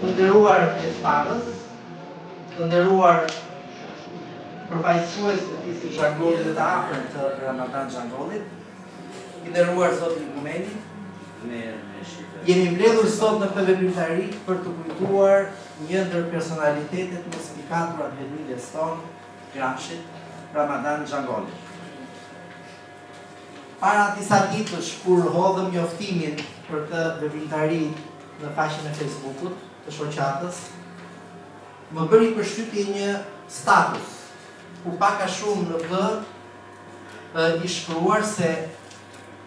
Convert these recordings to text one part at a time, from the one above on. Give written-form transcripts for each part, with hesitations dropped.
Të nderuar pjesëmarrës, të nderuar përfaqësues të Fistit Xhangolit dhe të afërt të Ramadan Xhangolit, i nderuar zoti Ligumeni, jemi mbledhur sot në këtë veprimtari për të kujtuar një ndër personalitetet më të spikatura të vendimit tonë, Gramshit, Ramadan Xhangolit. Para disa ditësh kur hodhëm njoftimin për të veprimtari në faqen e Facebookut të shoqatës, më bëri përshtypje një status, ku pak a shumë në vë i shkruar se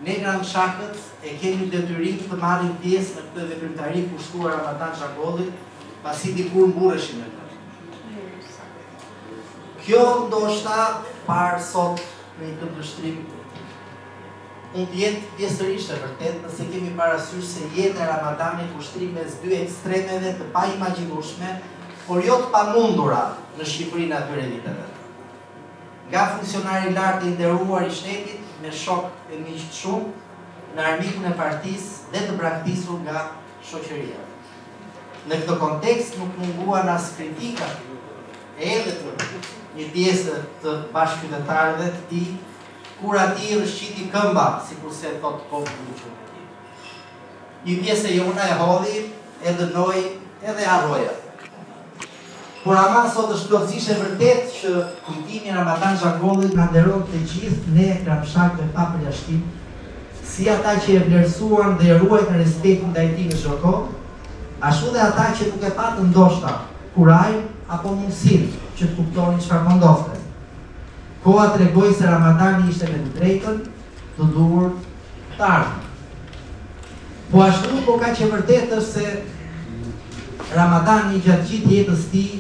ne Gramshakët e kemi detyrim të marrim pjesë në këtë veprimtari kushtuar Ramadan Xhangolit, pasi dikur mburreshim me të. Kjo ndoshta parë sot në një këndvështrim mund të jetë pjesërisht e vërtet nëse kemi parasysh se jeta e Ramadanit ushtrim mes dy ekstremeve të paimagjinueshme, por jo të pamundura në Shqipërinë atyre viteve. Nga funksionari i lartë i nderuar i shtetit me shok e miq të shumë, në armikun e partisë dhe të braktisur nga shoqëria. Në këtë kontekst nuk munguan as kritikat edhe të një pjesë të bashkëqytetarëve të tij, kur ati rëshqiti këmba, si kurse thot populli që në ti. Një pjesë e jona e hodhi, edhe noj, edhe harroja. Por ama sot është plotësisht e vërtet që kujtimi Ramadan Xhangolit na nderon të gjithë ne Gramshakëve pa përjashtim, si ata që e vlerësuan dhe e ruajtën respektin ndaj tij në çdo kohë, ashtu dhe ata që nuk e patën ndoshta kurajin apo mundësinë që të kuptonin çfarë po ndodhte. Koha tregoi se Ramadani ishte me të drejtën të duhur të ardhmen. Po ashtu po kaq e vërtetë është se Ramadani gjatë gjithë jetës së tij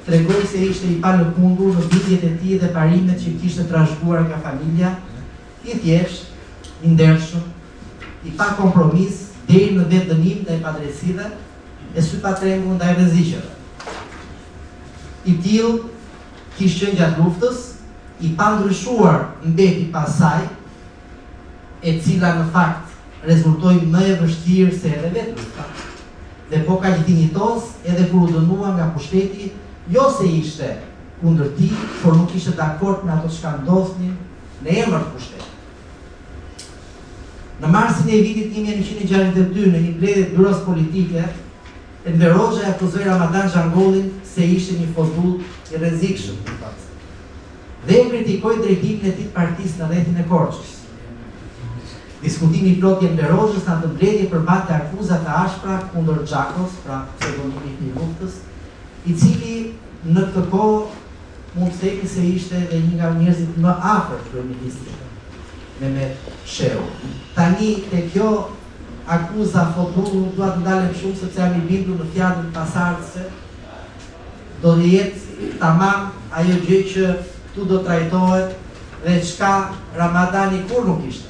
tregoi se ishte i palëkundur në bitjet e tij dhe parimet që kishte trashëguar nga familja, i thjesht, i ndershëm, i pa kompromis deri në vetë dënim ndaj padrejësive e sypatrengu ndaj rreziqeve. I tillë kishte qenë gjatë luftës, i pandryshuar mbeti pasaj, e cila në fakt rezultoi më e vështirë se edhe vetë lufta, dhe po kaq dinjitos edhe kur u dënua nga pushteti, jo se ishte kundër tij, por nuk ishte dakord me ato çka ndodhnin në emër të pushtetit. Në marsin e vitit 1962, në një mbledhje të byros politike, Enver Hoxha akuzoi Ramadan Xhangolin se ishte një fotull i rrezikshëm, dhe e kritikoi drejtimin e tij të partisë në rrethin e Korçës. Diskutimi i plotë i Enver Hoxhës në atë mbledhje përbante akuzat të ashpra kundër Xhakos, pra pseudonimit i luftës, i cili në këtë kohë mund të themi se ishte edhe një nga njerëzit më afër kryeministrit Mehmet Shehu. Tani te kjo akuza fotull dua të ndalem shumë sepse jam i bindur në fjalën pasardhëse, do të jetë tamam ajo gjë që tu do trajtohet dhe çka Ramadani kur nuk ishte.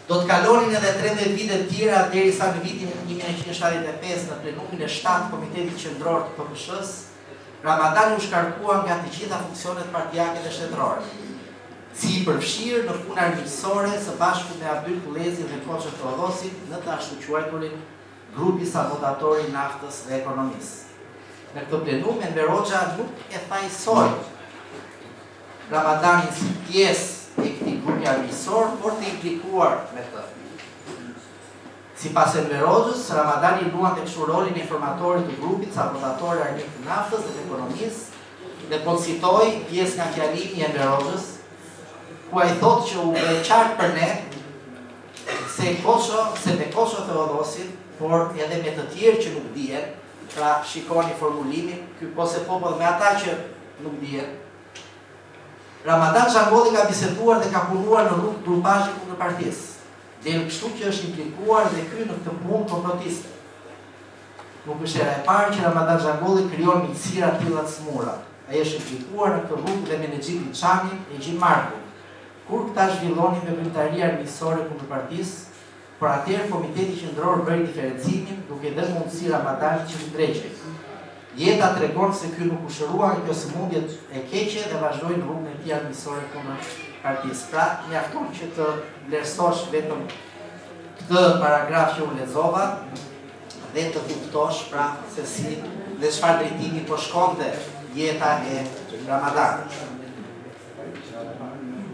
Do të kalonin edhe 13 vite të tjera derisa në vitin 1975 në plenumin e 7 Komitetit Qendror të PPSH-s, Ramadani u shkarkua nga të gjitha funksionet partijake dhe shtetërore, si i përfshirë në punë armiqësore së bashku me Abdyl Kullezin dhe Koçë Teodosit në të ashtu quajturin grupi sabotator i naftës dhe ekonomisë. Në këtë plenum, Enver Hoxha nuk e thajsoi Ramadanin si pjesë e këtij grupi armiqësor, por të implikuar me të. Sipas Enver Hoxhës, Ramadani luante kështu rolin e informatorit të grupit sabotator armik të naftës dhe të ekonomisë, dhe po citoj pjesë nga fjalimi i Enver Hoxhës, ku ai thotë që u bë qartë për ne se me Koçë Teodosin, por edhe me të tjerë që nuk dihen, pra shikoni formulimin, ky po se popull me ata që nuk dihen. Ramadan Xhangolli ka biseduar dhe ka punuar në rrugë grupazhi kundër partisë, dhe kështu që është implikuar dhe ky në këtë punë komplotiste. Nuk është era e parë që Ramadan Xhangolli krijon miqësira të tilla të smura. Ai është implikuar në këtë rrugë dhe me Nexhitin Çanin e Gjin Markun, kur këta zhvillonin veprimtari armiqësore kundër partisë. Por atëherë Komiteti Qendror bëri diferencimin duke dhënë mundësi Ramadanit që të ndreqej. Jeta tregon se ky nuk u shërua nga kjo sëmundje e keqe dhe vazhdoi në rrugën e tij armiqësore kundër partisë. Pra, mjafton që të vlerësosh vetëm këtë paragraf që u lexova dhe të kuptosh pra se si dhe çfarë drejtimi po shkonte jeta e Ramadanit.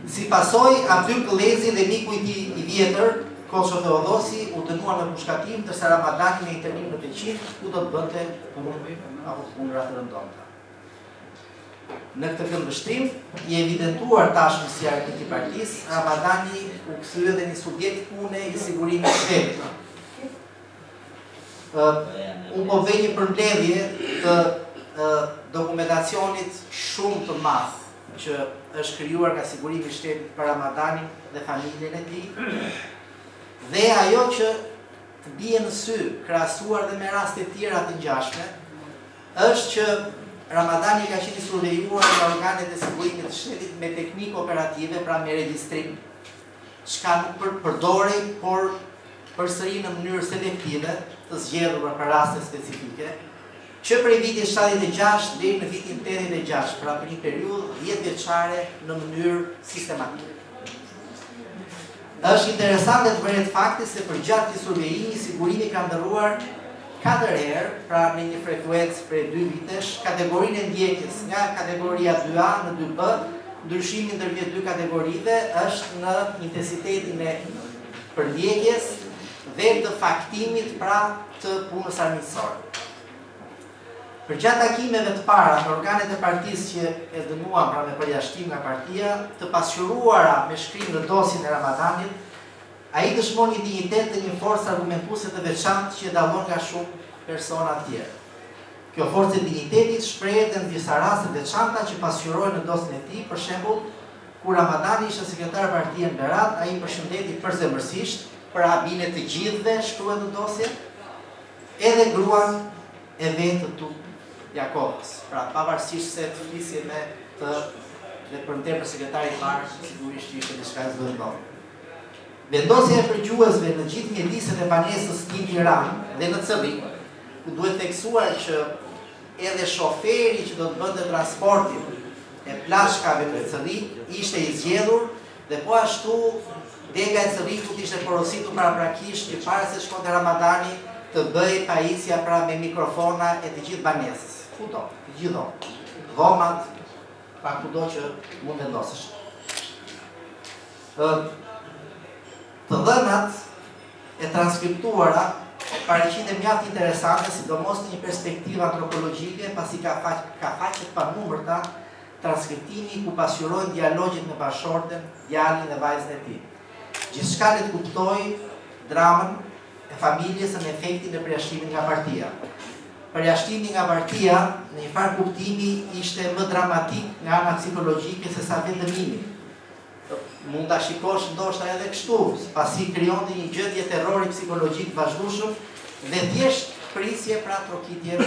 Si pasoj, Abdyl Këllezi dhe miku i tij i vjetër, Koço Theodosi, u dënuan në pushkatim, ndërsa Ramadani me internim në Peqin, ku do të bënte punëra të rëndonta. Në këtë këndvështrim, i evidentuar tashmë si armik i partisë, Ramadani u kthye dhe një subjekt pune i sigurimit të shtetit. Unë po vej një përmbledhje të dokumentacionit shumë të madh që është krijuar nga sigurimi i shtetit për Ramadanin dhe familjen e tij. Dhe ajo që të bie në sy, krahasuar dhe me raste të tjera të ngjashme, është që Ramadani ka qenë i survejuar nga organet e sigurimit të shtetit me teknikë operative, pra me regjistrim, çka nuk përdorej, por përsëri në mënyrë selektive, të zgjedhur për raste specifike, që prej vitit 76 deri në vitin 86, pra për një periudhë 10 vjeçare në mënyrë sistematike. Është interesante të vëret fakti se për gjatë këtij survejimi, sigurimi ka ndërruar 4 herë, pra në një frekuencë prej 2 vitesh, kategorinë e ndjekjes nga kategoria 2A në 2B. Ndryshimi ndërmjet dy kategorive është në intensitetin e përndjekjes dhe të faktimit pra të punës armiqësore. Për gjatë takimeve të para në organet e partisë që e dënuan pra me përjashtim nga partia, të pasqyruara me shkrim në dosjen e Ramadanit, ai dëshmon një dinjitet dhe një forcë argumentuese të veçantë që e dallon nga shumë persona të tjerë. Kjo forcë e dinjitetit shprehet në disa raste të veçanta që pasqyrohen në dosjen e tij, për shembull, kur Ramadani ishte sekretar partie në Berat, ai përshëndeti përzemërsisht për habine të gjithëve, shkruhet në dosje, edhe gruan e vetë të Jakovës. Pra, pavarësisht se të flisje me të dhe për tepër sekretarit parë, sigurisht ishte diçka e zëvendosur. Vendosja e përgjuesve në gjithë mjediset e banesës tim Tiranë dhe në Cellik, ku duhet theksuar që edhe shoferi që do të bënte transportin e plashkave të Cellik ishte i zgjedhur dhe po ashtu dega e Cellikut ishte porositur paraprakisht që para se shkonte Ramadani të bëj pajisja pra me mikrofona e të gjithë banesës. Kudo, të gjitho, dhomat, pa kudo që mund vendosësh. Të dhënat e transkriptuara paraqiten mjaft interesante, sidomos në një perspektivë antropologjike, pasi ka faqe pa numërta transkriptimi ku pasqyrojnë dialogjet me bashorten, djalin dhe vajzën e tij. Gjithçka le të kuptojë dramën e familjes në efektin e përjashtimit nga partia. Përjashtimi nga partia, në një farë kuptimi, ishte më dramatik nga ana psikologjike se sa vendëmimi. Mund ta shikosh ndoshta edhe kështu, pasi krijonte një gjendje terrori psikologjik vazhdueshëm dhe thjesht prisje pra trokitje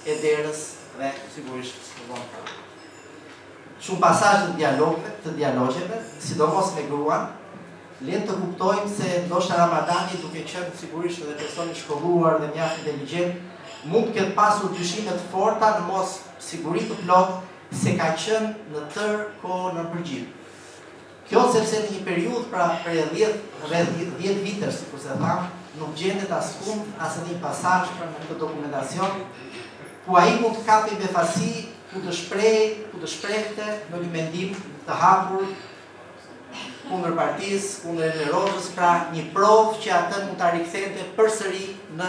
e derës dhe sigurisht vonë. Shumë pasazhe të dialogjeve, sidomos me gruan, le të kuptojmë se ndoshta Ramadani, duke qenë sigurisht edhe person i shkolluar dhe mjaft inteligjent, mund të ketë pasur dyshime të forta në mos siguri të plot se ka qenë në tërë kohë në përgjithë. Kjo sepse në një periudhë pra rreth 10 vitesh, sikur se tham, nuk gjendet askund as një pasazh për në këtë dokumentacion ku ai mund të kapi befasi, ku të shprehte në një mendim të hapur kundër partisë, kundër Enerozës, pra një provë që atë mund ta rikthente përsëri në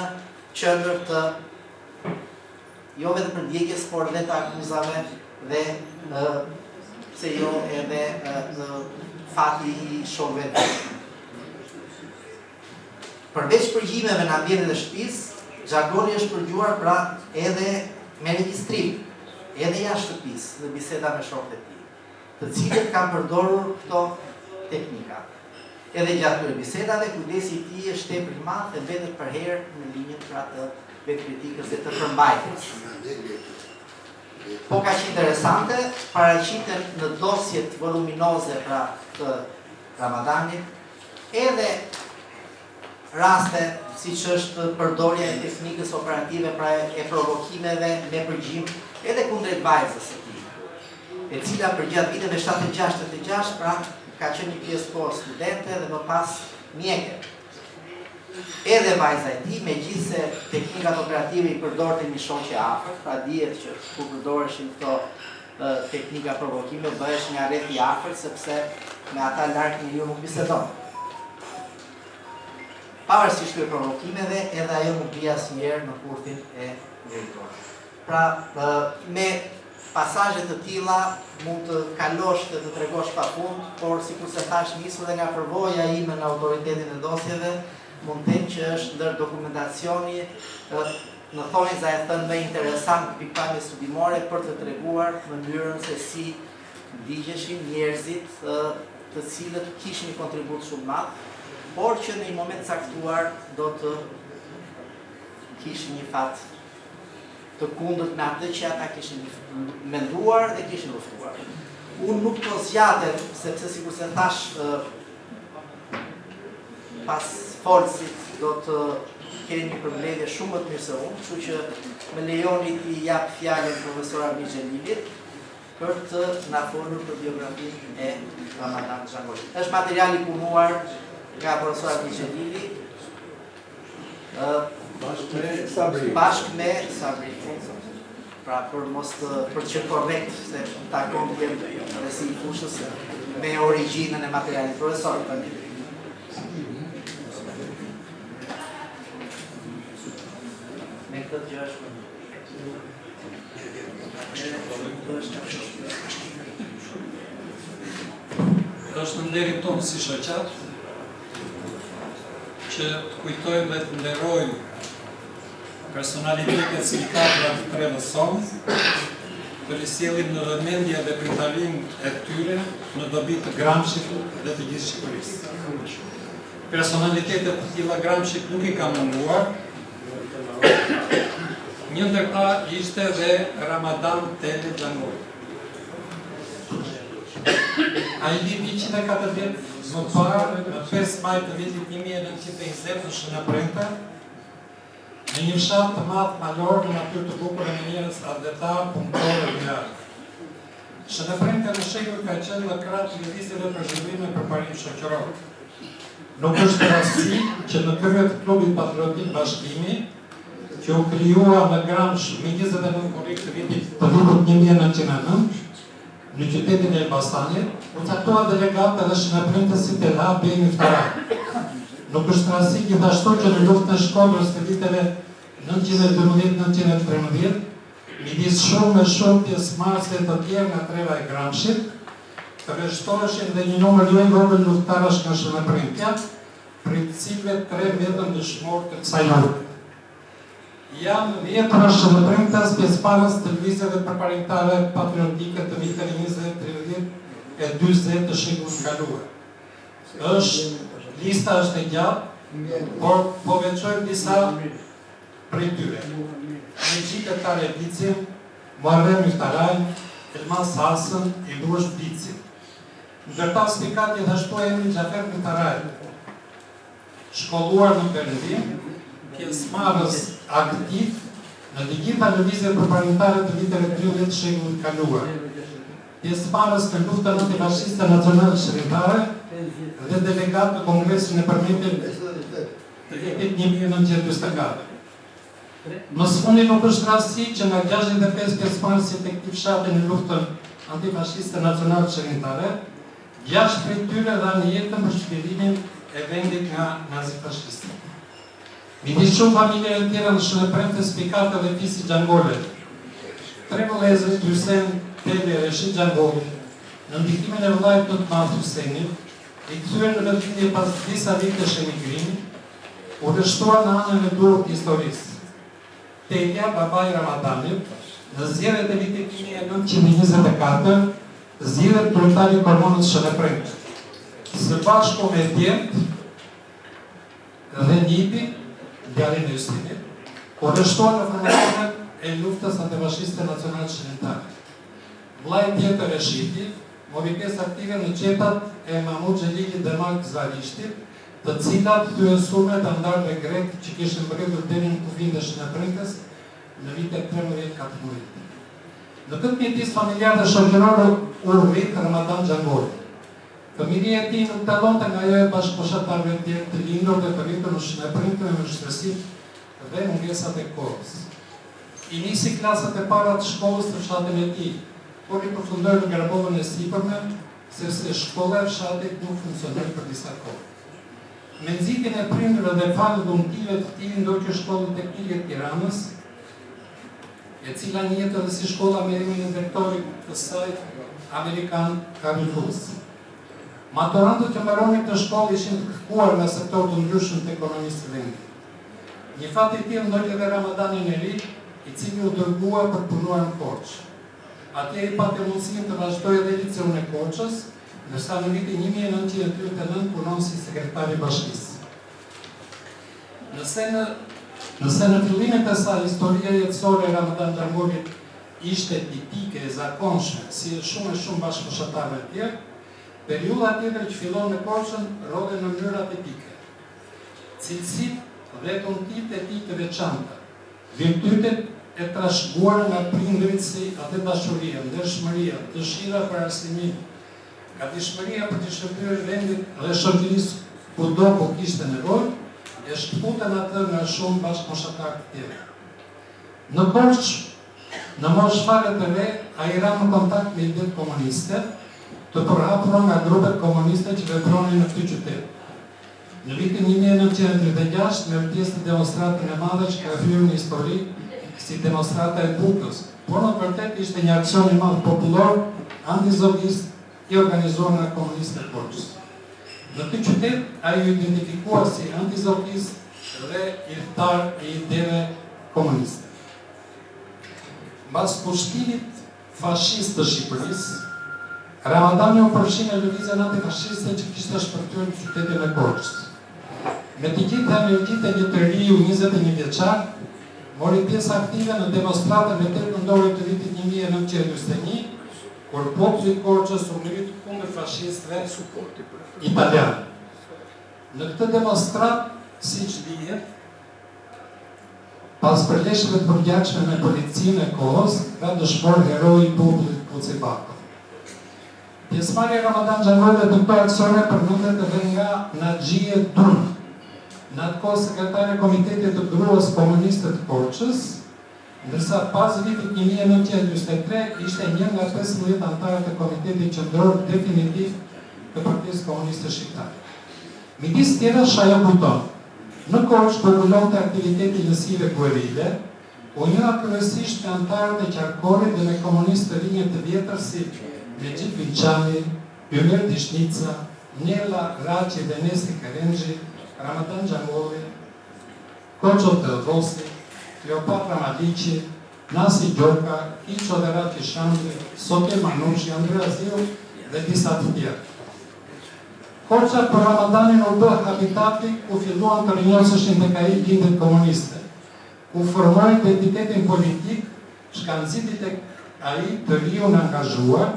qendër të jo vetëm përndjekjes, por edhe të akuzave dhe pse jo edhe në fati i shokëve. Përveç përgjimeve në ambientin e shtëpisë, zhargoni është përgjuar pra edhe me regjistrim, edhe jashtë shtëpisë, në biseda me shokët e tij, të cilët kanë përdorur këto teknika. Edhe gjatë këtyre bisedave, kujdesi i tij është tepër i madh dhe mbetet për herë në linjën pra të vetkritikës dhe të përmbajtjes. Po kaq interesante, paraqiten në dosjet voluminoze pra të Ramadanit edhe raste siç është përdorja e teknikës operative pra e provokimeve me përgjim edhe kundrejt vajzës së tij, e cila për gjatë viteve 76-86 pra ka qenë një pjesë po studente dhe më pas mjeke. edhe vajza e tij, megjithse teknikat operative i përdorte një shoqe afërt, pra dihet që kur përdoreshin këto teknika provokime bëhesh një arret i afërt sepse me ata larg njeriu nuk bisedon. Pavarësisht këtyre provokimeve, edhe ajo nuk bie asnjëherë në kurthin e drejtorit. Pra, me pasazhe të tilla mund të kalosh dhe të tregosh pafund, por sikur se thash nisur dhe nga përvoja ime në autoritetin e dosjeve, mund të them që është ndër dokumentacioni në thonjza e thënë më interesant pikpamje studimore për të treguar mënyrën se si digjeshin njerëzit të cilët kishin një kontribut shumë madh, por që në një moment caktuar do të kishin një fat të kundërt me atë që ata kishin menduar dhe kishin luftuar. Unë nuk po zgjatem sepse sikur se thash pas folësit do të keni një përmbledhje shumë më të mirë se unë, kështu që më lejoni t'i jap fjalën profesor Armi Xhelilit për të na folur për biografinë e Ramadan Xhangolit. Është material i punuar nga profesor Armi Xhelili bashkë me Sabri. Pra për që korrekt se takon të jem dhe si i fushës me origjinën e materialit profesor. Me këtë gjë është në nderin tonë si shoqat që të kujtojmë dhe të nderojmë personalitetet si kadra të trevës sonë, të risjellim në vëmendje dhe pritalimin e tyre në dobi të Gramshit dhe të gjithë Shqipërisë. Personalitetet të tilla Gramshit nuk i ka munduar. Një ndër ta ishte dhe Ramadan Tele Xhangoli. Ai viti 104 vjet më parë, në 5 maj të vitit 1920 në Shënëprente, në një fshat të madh malor në natyrë të bukur e njerëz atletar, punëtor dhe lart. Shënëprente në shekull ka qenë në krah të lëvizjeve për zhvillime për parim shoqëror. Nuk është rasti që në krye të klubit patriotik Bashkimi, që u krijua në Gramsh më 29 korrik të vitit 1909, në qytetin e Elbasanit, u caktua delegatë edhe Shënëprente si Tela Beni Ftaraj. Nuk është rasti gjithashtu që në luftën e Shkodrës të viteve 1912-1913, midis shumë me shumë pjesëmarrësve të tjerë nga treva e Gramshit, të rreshtoheshin dhe një numër jo i vogël luftarash nga Shënëprentja, prej të cilëve 3 vetëm dëshmorë të kësaj lufte. Janë vjetra Shënëprentës pjesëmarrës të lëvizjeve përparimtare patriotike të viteve 20, 30 e 40 të shekullit të kaluar. Lista është e gjatë, por po veçojmë disa prej tyre. Megjithë Tare Bicin, Muharrem Yftaraj, Elmas Hasën, Ilush Bicin. Ndërta spikat gjithashtu emri Xhafer Yftaraj, shkolluar në Perëndim, pjesëmarrës aktiv në të gjitha lëvizjet përparimtare të viteve 30 të shekullit të kaluar. Pjesëmarrës në luftën antifashiste nacionale shqiptare dhe delegat të Kongresit në përmetjen të vitit 1944. Më së fundi nuk është rasti që nga 65 pjesëmarrësit e këtij fshati në luftën antifashiste nacionale shqiptare, 6 prej tyre dhanë jetën për shpjelimin e vendit nga nazifashistët. Midis shumë familje e tjera në Shënëprente spikate dhe fisi Xhangole, 3 vëllezër Hysén, Tele, Reshid Xhangoli, në ndihmimin e vëllait të madh Hysenit, i kthyer në vendimje pas disa vitesh emigrimi, u rreshtuan në anën e durrë të historisë. Telja, babai Ramadanit, në zgjedhjet e vitit 1924, zgjidhet kryetari i Komunës Shënëprente. Së bashku me djemt dhe Nipi, djalin e Hysenit, u rreshtuan në formacionet e luftës antifashiste nacionale shqiptare. Vllai tjetër Reshidi mori pjesë aktive në qetat e Mahmud Xhelilit dhe Mark Zvarishtit, të cilat thyen sume të ndarëve grek që kishin mbërritur deri në kufijtë e Shënëprentës në vitet 13-14. Në këtë mjedis familjar dhe shoqëror u rrit Ramadan Xhangoli. Fëmiria e tij nuk dallonte nga ajo e bashkëfushatarëve të tjerë të lindur dhe të rritur në prindër me vështirësitë dhe mungesat e kohës. I nisi klasat e para të shkollës të fshatin e tij, por i përfundoi në Garbovën e Sipërme, sepse shkolla e fshatit nuk funksionoi për disa kohë. Me nxitjen e prindërve dhe falë dhuntive të tij ndoqi shkollën teknike të Tiranës, e cila njihet edhe si shkolla me emrin e direktorit të saj amerikan Karl Fuchs. Maturantët që mbaronin këtë shkollë ishin të kërkuar nga sektorë të ndryshëm të ekonomisë së vendit. Një fat i tillë ndodhi edhe Ramadanin e ri, i cili u dërgua për punuar në Korçë. Atje i pati mundësinë të vazhdojë edhe liceun e Korçës, ndërsa në vitin 1939 punon si sekretar i bashkisë. Nëse në fillimin e saj historia jetësore e Ramadan Xhangolit ishte tipike e zakonshme, si shumë bashkëfushatarëve të tjerë, periudha tjetër që fillon në Korçën rodhen në mënyra tipike. Cilësitë dhe tontit e tij të veçanta, virtytet e trashëguara nga prindërit si atë dashuria, ndershmëria, dëshira për arsinim, gatishmëria për të shërbyer vendit dhe shoqërisë kudo ku kishte nevojë, e shkputën atë nga shumë bashkëfushatarë të tjerë. Në Korçë, në moshë fare të re, ai ra në kontakt me idetë komuniste, të përhapura nga grupet komuniste që vepronin në këtë qytet. Në vitin 1936, me pjesë të demonstratën e madhe që ka hyrë në histori si demonstrata e Bukës, por në vërtet ishte një aksion i madh popullor antizogist i organizuar nga komunistët e Korçës. Në këtë qytet, ai u identifikua si antizogist dhe idhëtar i ideve komuniste. Mbas pushtimit fashist të Shqipërisë, Ramadani u përfshi në lëvizjen antifashiste që kishte shpërthyer qytetin e Korçës. Me të gjitha energjitë e një të riu 21 vjeçar, mori pjesë aktive në demonstratën e tërkëndore të vitit 1921, kur populli i Korçës u ngrit kundër fashistëve italianë. Në këtë demonstrat, siç dihet, pas përleshjeve të përgjithshme me policinë e kohës, ka dëshmor heroi i popullit Kucibako. Pjesëmarrja e Ramadan Xhangolit në këto aksione përmendet edhe nga Naxhie Dun, në atë kohë sekretare e Komitetit të Gruas Komuniste të Korçës, ndërsa pas vitit 1943 ishte një nga 15 anëtarët e Komitetit Qendror definitiv të Partisë Komuniste Shqiptare. Midis tjerësh ajo kujton, në Korçë përmbulonte aktiviteti lësive guerile, u njëra kryesisht me anëtarët e qarkorit dhe me komunistë të rinj të vjetër si Mexhit Vilçani, Ymer Dishnica, Nela Raçi dhe Nesti Kerendxhi, Ramadan Xhangolli, Koço Teodosi, Kleopatra Maliqi, Nasi Gjoka, Kiço dhe Raçi Shandri, Soke Manushi, Andrea Ziu dhe disa të tjerë. Korça për Ramadanin u bë habitati ku filluan të rinjoseshin tek ai lindjet komuniste, ku formoi identitetin politik, shkallëziti tek ai të riun angazhuar.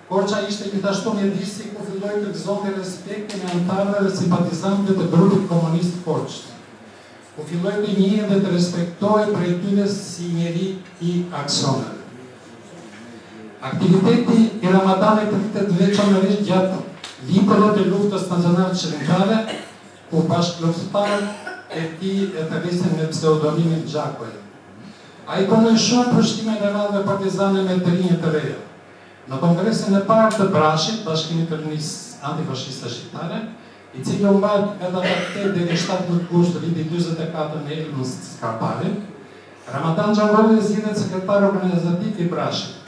Korça ishte gjithashtu mjedisi ku filloi të gëzonte respektin e anëtarëve dhe simpatizantëve të grupit komunist Korçës, ku filloi të njihen dhe të respektohej prej tyre si njeri i aksioneve. Aktiviteti i Ramadanit rritet veçanërisht gjatë viteve të luftës nacionale shqiptare, ku bashkëluftëtarët e tij e thelisin me pseudonimin Xhakoj. Ai punoi shumë për shtimin e radhave partizane me të rinj të reja. Në kongresin e parë të Brashit, Bashkimit të Rinisë Antifashiste Shqiptare, i cili u mbajt nga data 8 deri 17 gusht të vitit 44 në Elmës Skarparin, Ramadan Xhangolli zgjedhet sekretar organizativ i Brashit.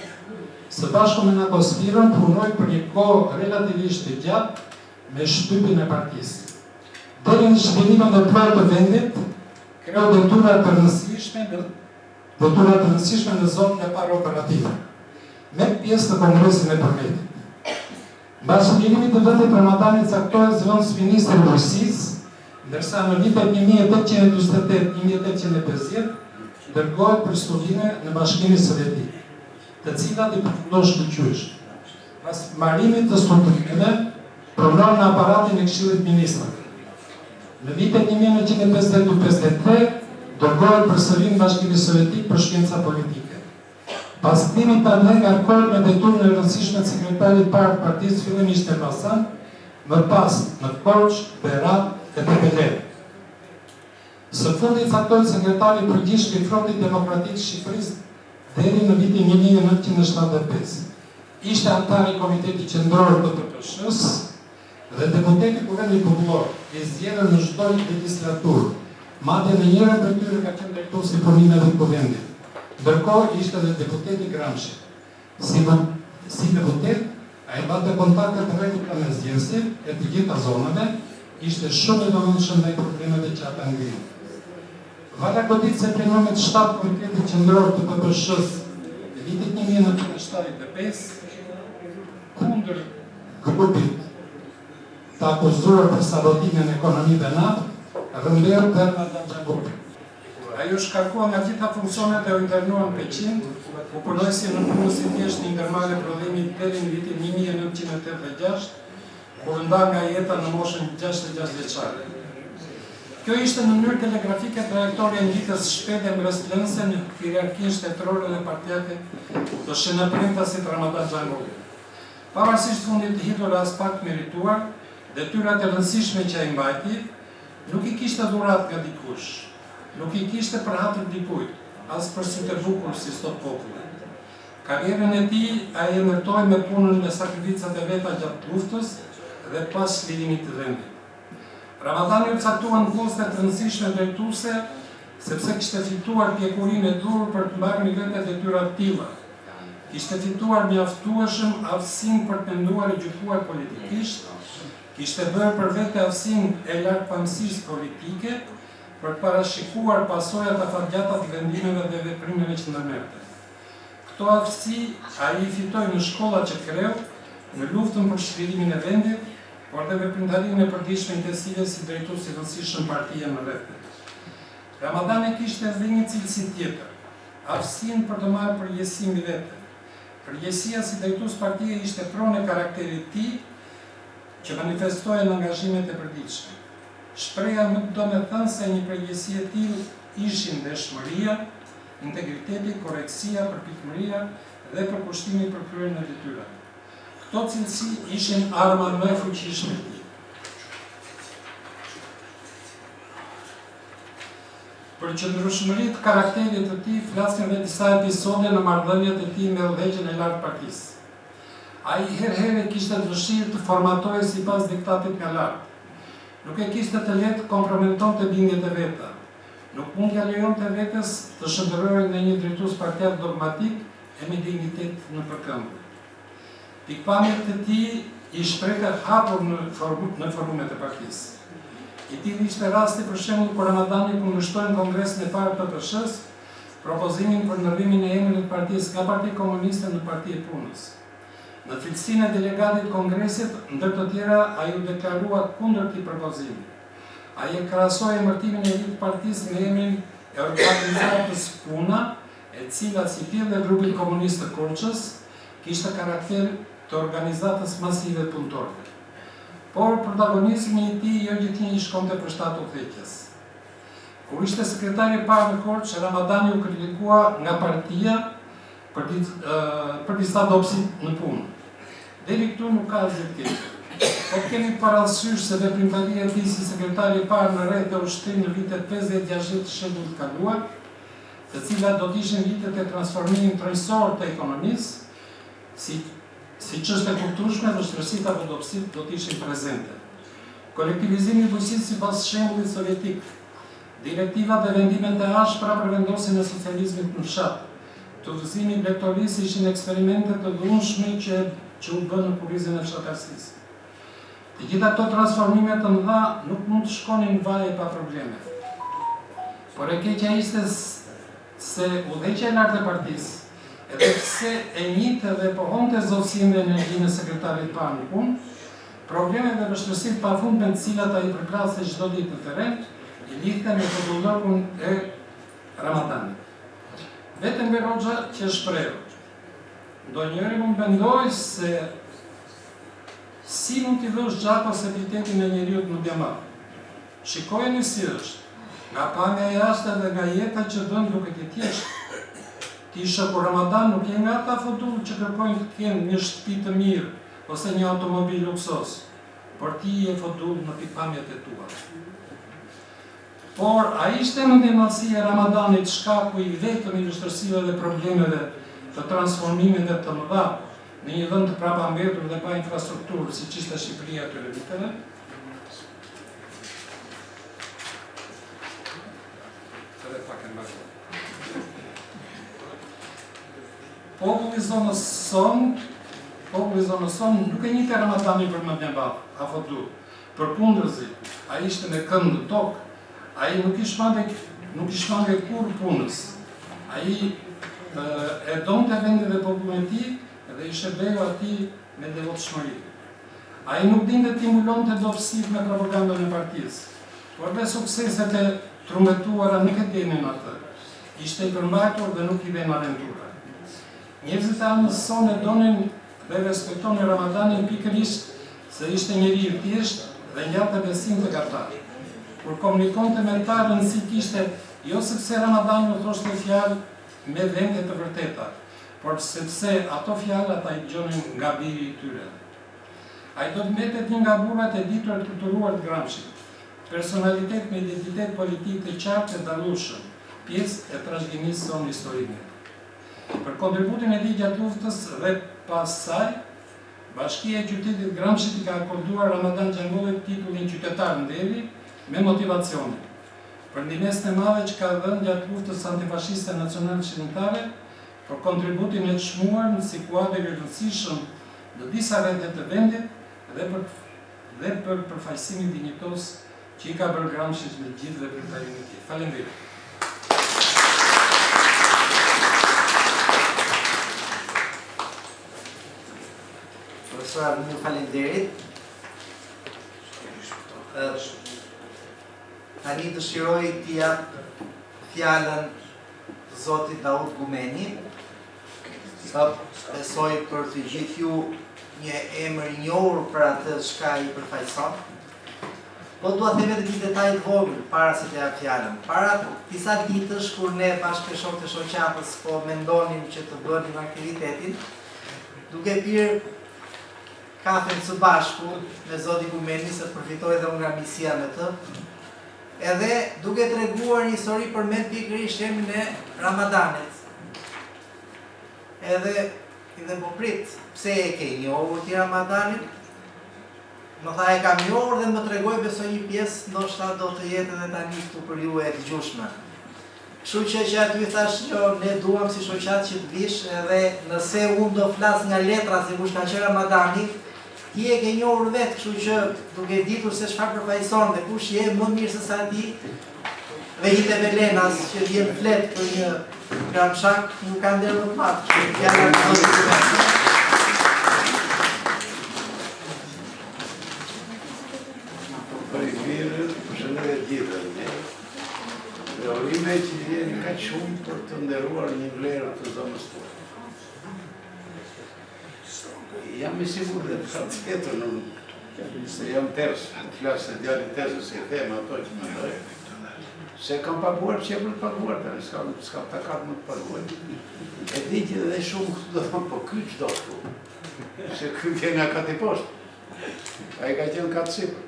Së bashku me Nakospirën punoi për një kohë relativisht të gjatë me shtypin e partisë. Deri në zhvillimin e plot të vendit, kreu detyra të rëndësishme në zonën e parë operative, me pjesë në Kongresin e Përmetit. Mbas zhvillimit të vendit, Ramadanit caktohet zëvendës ministri i Rusisë, ndërsa në vitet 1848-1850 dërgohet për studime në Bashkimin Sovjetik, të cilat i përfundon shkëlqysh. Pas marrimit të studimeve, pronon në aparatin e Këshillit Ministrave. Në vitet 1952-53 dërgohet përsëri në Bashkimin Sovjetik për shkenca politike. Pas kthimit të ndaj nga akord me detyrën e rëndësishme të sekretarit parë të partisë fillimisht në Elbasan, më pas në Korç, Berat e Tepelen. Së fundi caktoi sekretari përgjithshëm i Frontit Demokratik të Shqipërisë deri në vitin 1975. Ishte antar i Komiteti Qendror të PPSH-s dhe deputeti Kuvendit Popullor, i zgjedhur në çdo legislaturë. Madje në njërin prej tyre ka qenë drejtuesi i punimeve të Kuvendit. Ndërkohë ishte edhe deputeti Gramshi. Si deputet, ai bante kontakte të rregullta me zgjedhësit e të gjitha zonave, ishte shumë i domosdoshëm ndaj problemeve që ata ngrihen. Vala godit se plenumit 7 Komitetit Qendror të PPSH-s në vitin 1975, kundër grupit të akuzuar për sabotimin e ekonomive natë, rëmbërë Bernardan Xhagopi. Ajo shkarkua nga gjitha funksionet e u internua në Peqin, u punoi si në punës i thjesht një ndërmarrje prodhimi deri në vitin 1986, kur nda nga jeta në moshën 66 vjeçare. Kjo ishte në mënyrë telegrafike trajektoria ngjitës shpejtë e mbretërëse në hierarkinë shtetërore dhe partijake të shenëpërtasit Ramadan Xhagopi. Pavarësisht fundit të hidhur as pak merituar, detyrat e rëndësishme që ai mbajti, nuk i kishte dhurat nga dikush. Nuk i kishte për hatër dikujt, as për sytë e bukur si sot populli. Karrierën e tij ai e ndërtoi me punën me sakrificat e veta gjatë luftës dhe pas lirimit të vendit. Ramadani u caktua në poste të rëndësishme drejtuese, sepse kishte fituar pjekurinë e dur për të mbarë një vete detyra të tilla. Kishte fituar mjaftueshëm aftësinë për të menduar e gjykuar politikisht, kishte bërë për vete aftësinë e lartpamësisë politike, për të parashikuar pasojat afatgjata të vendimeve dhe veprimeve që ndërmerte. Këto aftësi ai i fitoi në shkollat që kreu, në luftën për shkritimin e vendit, por dhe veprimtarinë e përditshme intensive si drejtues i rëndësishëm partie në rrethë. Ramadani kishte edhe një cilësi tjetër, aftësinë për të marrë përgjegjësi mbi vete. Përgjegjësia si drejtues partie ishte pronë e karakterit të tij, që manifestohej në angazhimet e përditshme. Shpreha më do me thënë se një përgjegjësi e tillë ishin dëshmëria, integriteti, korrektësia, përpikëmëria dhe përkushtimi për kryerjen e detyrave. Këto cilësi ishin arma më e fuqishme e tij. Për qëndrueshmërinë të karakterit të tij flasin edhe disa episode në marrëdhëniet e tij me udhëheqjen e lartë partisë. Ai herëherë kishte dëshirë të formatohej sipas diktatit nga lart. Nuk e kishte të lehtë komprometonte bindjet e veta. Nuk mund t'ia lejonte vetes të shndërrohej në një drejtues partijak dogmatik e me dignitet në përkëmbë. Pikpamjet e tij i shprehte hapur në forumet e partisë. I tillë ishte rasti për shembull kur Ramadani kundërshtoi në kongresin e parë të PPSH-s propozimin për ndërrimin e emrit të partisë nga Partia Komuniste në Parti e Punës. Në cilësinë e delegatit kongresit, ndër të tjera, ai u deklarua kundër këtij propozimi. Ai e krahasoi emërtimin e ri të partisë me emrin e organizatës Puna, e cila si pjesë e grupit komunist të Korçës, kishte karakter të organizatës masive punëtorëve. Por protagonizmi i tij jo gjithnjë i shkonte për shtat udhëheqjes. Kur ishte sekretari i parë në Korçë, Ramadani u kritikua nga partia për disa dobësi në punë. Deri këtu nuk ka asgjë tjetër. Po kemi parasysh se veprimtaria e tij si sekretari i parë në rreth të ushtrim në vitet 50-60 të shekullit të kaluar, të cilat do të ishin vitet e transformimit kryesorë të ekonomisë, si çështë e kuptueshme, vështirësitë apo dobësitë do të ishin prezente. Kolektivizimi i bujqësisë sipas shembullit sovjetik, direktivat dhe vendimet e ashpra për vendosjen e socializmit në fshat, të udhëzimi i lektorisë ishin eksperimente të dhunshme që u bën në kurrizën e fshatarësisë. Të gjitha këto transformime të mëdha nuk mund të shkonin vaje pa probleme. Por e keqja ishte se udhëheqja e lartë e partisë, edhe pse e njihte dhe pohonte zotësinë dhe energjinë e sekretarit parë në punë, problemet dhe vështirësitë pafundme të cilat ai përplase çdo ditë në terren, i lidhte me popullokun e Ramadanit. Vetëm Beroxha që shprehur. Ndonjëri mund mendoj se si mund t'i vësh gjakos epitetin e njeriut në bjamat. Shikojeni si është, nga pamja e jashtë dhe nga jeta që bën duke të thjesht, Ti shoku Ramadan nuk je nga ata futull që kërkojnë të kenë një shtëpi të mirë ose një automobil luksos, por ti je futull në pikpamjet e tua. Por a ishte mendimësia e Ramadanit shkaku I vetëm I vështirësive dhe problemeve të transformimeve të mëdha në një vend të prapambetur dhe pa infrastrukturë, siç ishte Shqipëria atyre viteve? Populli zonës son nuk e njihte Ramadanin për më mbath, apo du. Përkundërzi, ai ishte me këmbë në tokë, ai nuk I shmange kur punës. Ai e donte vendin dhe popullin e tij dhe ishte beju atij me devotshmëri. Ai nuk dinte të timulonte dobësitë me propagandën e partisë, por dhe sukseset e trumbetuara nuk e dinin atë. Ishte I përmbajtur dhe nuk I vjen aventura. Njerëzit e anës son e donin dhe respektonin Ramadanin pikërisht se ishte njeri I thjesht dhe njarte besim të gatar. Kur komunikonte me ta rëndësi kishte jo sepse Ramadani u thoshte fjalë me vende të vërteta, por sepse ato fjalë ata I dëgjonin nga biri I tyre. Ai do të mbetet një nga burrat e ditur të kulturuar të Gramscit, personalitet me identitet politik të qartë e dallueshëm, pjesë e trashëgimisë sonë historike. Për kontributin e tij gjatë luftës dhe pas saj, Bashkia e Qytetit Gramscit I ka akorduar Ramadan Xhangovit titullin qytetar ndeli me motivacione. Për ndihmën e madhe që ka dhënë gjatë luftës antifashiste nacionale shqiptare, për kontributin e çmuar në si kuadër I rëndësishëm në disa vende të vendit dhe për përfaqësimin dinjitos që I ka bërë Gramscit me gjithë veprimtarinë e tij. Faleminderit. Profesor, më falenderit. Tani dëshiroj t'i jap fjalën Zotit Daud Gumeni, sa besoj për të gjithë ju një emër I njohur për atë çka I përfaqëson. Po dua të them edhe një detaj të vogël para se të jap fjalën. Para disa ditësh kur ne bashkë me shokët e shoqatës po mendonim që të bënim aktivitetin, duke pirë kafen së bashku me Zotin Gumeni, se përfitoj dhe unë nga misia me të, edhe duke treguar një histori për me pikërisht emrin e Ramadanit. Edhe po prit, pse e ke njohur ti Ramadanin? Më tha e kam njohur dhe më tregoi besoj një pjesë, ndoshta do të jetë edhe tani këtu për ju e dëgjueshme. Kështu që aty thash që ne duam si shoqat që të vish, edhe nëse unë do flas nga letra se kush ka qenë Ramadani, ti e ke njohur vetë, kështu që duke ditur se çfarë përfaqëson dhe kush je më mirë se sa ti, dhe Hite Belenas që vjen flet për një Gramshak, nuk ka nder më të madh. Fjala e Zotit. Urime që jeni kaq shumë për të nderuar një vlerë të zonës tonë. Jam I sigurt dhe ka tjetër se jam tërës, të flasë e djali tezës e thema ato që më dojë. Se kam paguar që e për të paguar, të s'kam takat më të paguar. E di që dhe shumë këtu do thonë, po ky qdo këtu. Se ky vjen nga kati poshtë. A I ka qenë katë sipër.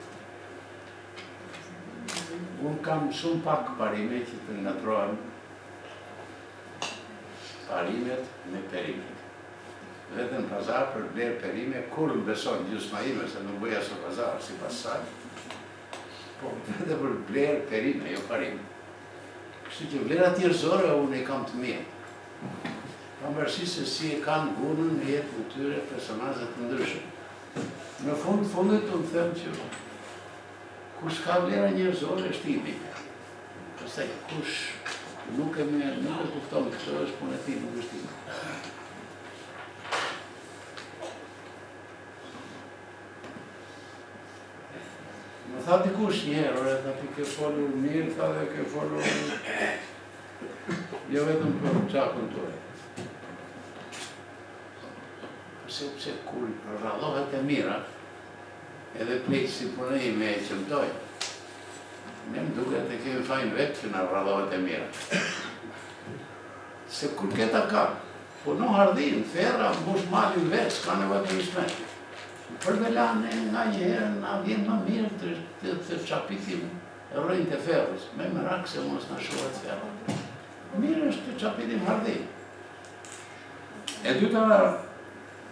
Unë kam shumë pak parime që të ngatrohem parimet me perimet. Vetëm pazar për blerë perime, kur më beson gjysma ime, se nuk bëja së pazar, si pas saj, po vetëm për blerë perime, jo parime. Kështu që vlerat njerëzore unë I kam të mirë. Pavarësisht se si e kanë gunën në jetën e tyre personazhe të ndryshëm. Në fundit unë them që kush ka vlera njerëzore është I mirë. Pastaj kush nuk e kupton këtë është punë e tij, nuk është I mirë. Më tha dikush njëherë, tha ti ke folur mirë, tha dhe ke folur jo vetëm për çakun tuaj. Sepse kur rradhohet e mira, edhe plejtë si punë ime e qëmtoj, ne më duket e kemi fajnë vetë që na rradhohet e mira. Se kur këta ka, puno hardhin, ferra, mbush malin vetë, s'ka nevojë për ishmet. Për velane, nga njëherë, na vjen më mirë të qapitim rrënjë të ferrës, me merak se mos na shohet ferra. Mirë është të qapitim hardhin. E dyta,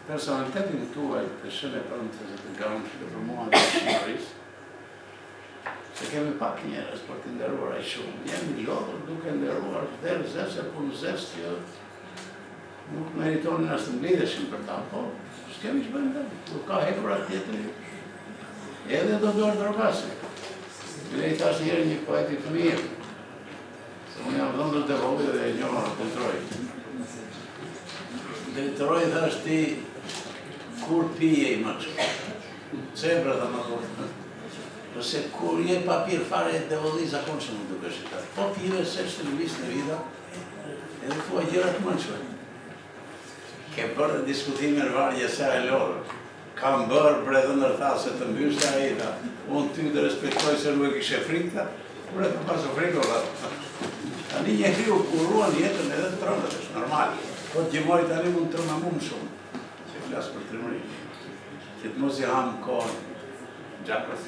personalitetin tuaj të shënë e parëntësit të Gramshit për mua të Shqipërisë, se kemi pak njerëz për të nderuar aq shumë. Jemi lodhur duke nderuar vlerë zese, punë zesë që nuk meritonin as të mblidheshin për ta, po s'kemi që bëjmë vetë. Kur ka hekur atë tjetëri, edhe do dorë drogasi. Bile i thash njerë një poeti të mirë, se unë jam dhëndër të vogël dhe e njohur të Troj. Dhe Troj thash ti, kur pije i më që? Cebra dhe më dhërë. Përse kur je papir fare e devolli zakon që më duke shqiptar. Po pire se që të lëvis në vida, edhe thua gjera të mënqve. Ke bërë diskutime në varje se e lorë. Kam bërë bredhë nërthase të mbyrë a i da. Unë ty të respektoj se nuk e kishe frikta, ure të pasu frikë o dhe. Tani një kriu kuruan jetën edhe të trëndët, është normal. Po të gjimoj tani mund të trëna mund shumë, që flasë për trimëri. Që të mos i hamë kohën gjakës.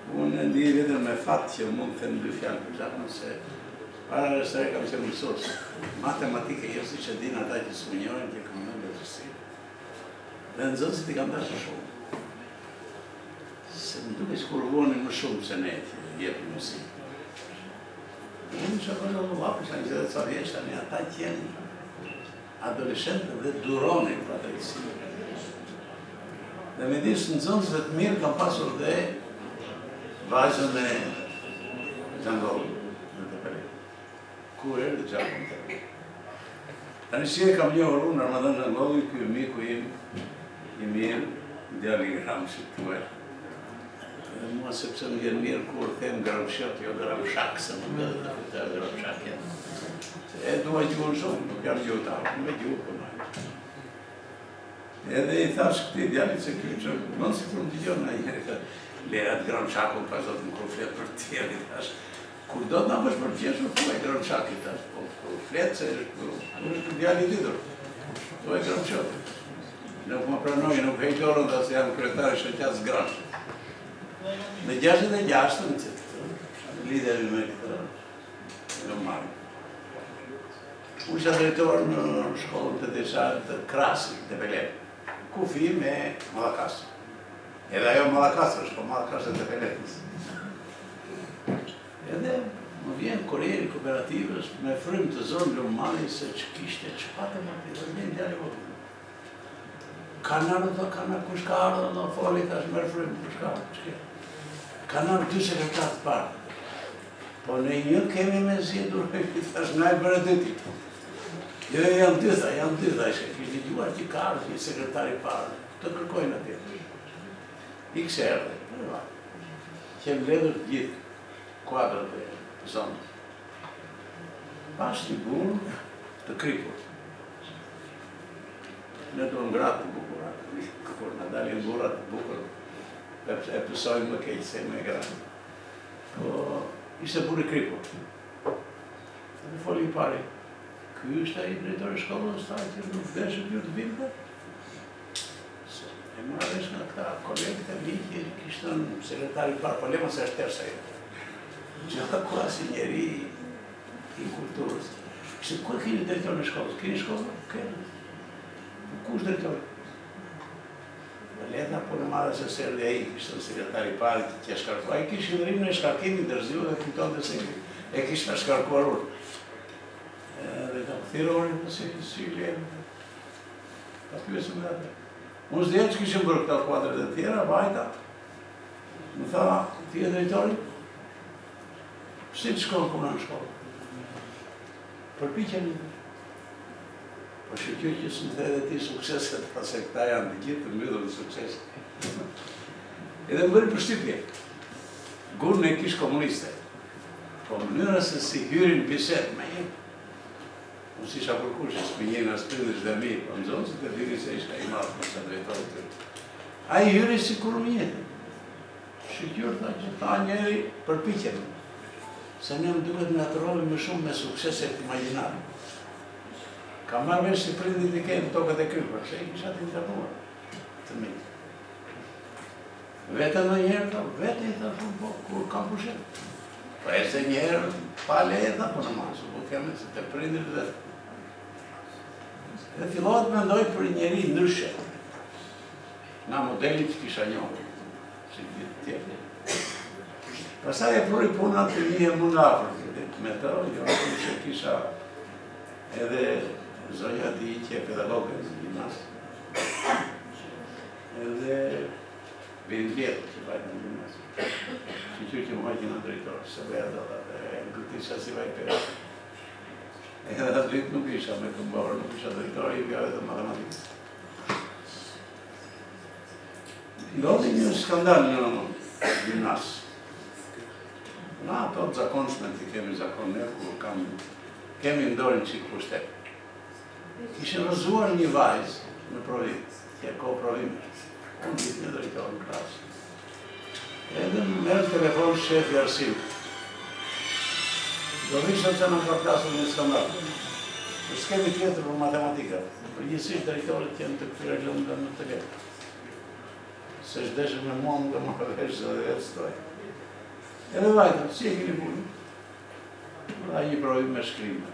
Unë ndi vetëm me fatë që mund të thënë dy fjallë për gjakën, se para rësëre kam që mësos. Matematike jo si që dinë ata që së mënjohen që kam në betërsi. Dhe nëzënësit i kam dashë shumë. Se më duke që kur vonin më shumë se ne që jepë mësi. Unë që përnë në vapë, që në 20 sa vjeç, tani ata që jenë adolescentë dhe duronin për atë rësi. Dhe me disë nëzënësve të mirë kam pasur dhe vajzën e Gjangolli në të pere. Ku erë dhe Gjangolli në të pere. Tani si e kam njohur unë Armadan Gjangolli, kjo miku im i mirë, djali i Gramshit tuaj. Dhe mua sepse më vjen mirë kur them Gramshit, jo Gramshak, se më bëdhe të këtë Gramshak jetë. E dua gjuhën shumë, nuk jam gjuhëtar, me gjuhë për majtë. Edhe i thash këti djali se kjo që mënë si kur më të gjohën a njëri, lerat Gramshakun pas do të më kur fletë për tjeri, thash. Kur do të nga mësh për qeshur, tu e Gramshaki, thash. Po fletë se është djali ditur. Tu e Gramshaki. Nuk më pranoj, nuk hejtorën dhe se jam kryetari shoqatës Gramshit. Në 66-ën që të lideri me këtë në marë. Unë isha drejtor në shkollën të desharë të Krasit, të Belet. Kufi me Malakasë. Edhe ajo Malakasë është, po Malakasë e të Beletës. Edhe më vjen kurjeri kooperativës me frymë të zonë Lumani se që kishte që patë më të dhe vjen djali votën. Kanarë dhe kanarë kush ka ardhë në foli tash mërë frymë, kush ka ardhë, që ke? Kanarë 2 sekretarë të parë. Po në një kemi me zjedur, tash në e bërë dyti. Jo, janë dy tha, kishtë gjuar që ka ardhë një sekretari parë, të kërkojnë atje. Ikse erdhe, që mbledhur gjithë kuadrët e zonës. Pas një burë të kripur. Ne do ngratë të bukurat, kur në dalin burat të bukur, e pësojnë më keqë se me gratë. Po, ishte burë i kripur. Në foli i pari, ky është ai drejtori shkollës, ta që nuk veshë pjur të vimë. E më arresh nga këta kolegët e mi që kishtën sekretari parë, po lema se është tërsa jo. Gjitha kua si njeri i kulturës. Kështë ku e kini drejtor në shkollës? Kini shkollë? Keni. Ku është drejtor? Në leta po në marë se sërë dhe i kishtën sekretari parë që shkarkua. I kishtë në në shkarkimi dërziu dhe këton dhe se e kishtë në shkarkuar unë. Dhe të këthirorin në si lehë. Ta pyesëm dhe atë. Unë s'dje që kishëm bërë këta kuadrët e tjera, vajta. Më tha, ti e drejtori? Si të shkollë puna në shkollë? Përpiqen një. Po shqyqy që së më the dhe ti sukseset, pase këta janë të gjithë të mbydhur në sukseset. Edhe më bëri përshtypje. Gurën e kishë komuniste. Po mënyra se si hyrin biset me një. Unë si isha përkushë, s'me njënë as prindësh dhe mi, po më zonë që të diri se ishka i marë, nësa drejtori të rrë. A i hyri si kur mjetë. Shqyqyr tha që ta njeri përpiqen. se ne më duhet në atërojmë më shumë me sukseset imaginare. Ka marrë vesh si prindit i kemë tokët e krypër, se i kisha të internuar të mi. Vete në njerë, vete i të shumë po, kur kam pushet. Po e se njerë, pale e tha po në masu, po keme se të prindit vetë. Dhe fillohet me ndoj për njeri ndryshe, nga modelit që kisha njohë, që këtë tjerë. Pasaj e pruri punat të një më nga Afrikë, me të, jo që kisha edhe zonja ti që e pedagogë në gjimnasë. Edhe vjen vjetë që vajtë në gjimnasë. Që më vajtë në drejtorë, se veja do dhe në këtisha si vajtë përë. Edhe atë vitë nuk isha me këmborë, nuk isha drejtorë, i vjave dhe matematikës. Ndodhi një skandal në gjimnasë. Na ato të zakonshme të kemi zakon ne, kur kemi ndorin qikë pushtet. Kishin rëzuar një vajzë në provim, që ko provimet. Unë ditë një drejtorë në klasë. Edhe më merë telefon shefi Arsim. Do vishëm se në ka plasur një skandal. Në s'kemi tjetër për matematika. Përgjithsisht drejtorët janë të këtyre gjëndë në të letë. Se shdeshëm me mua më dhe më veshë dhe vetë stoj. Edhe vajta, si e kini punë? Dha një provim me shkrime.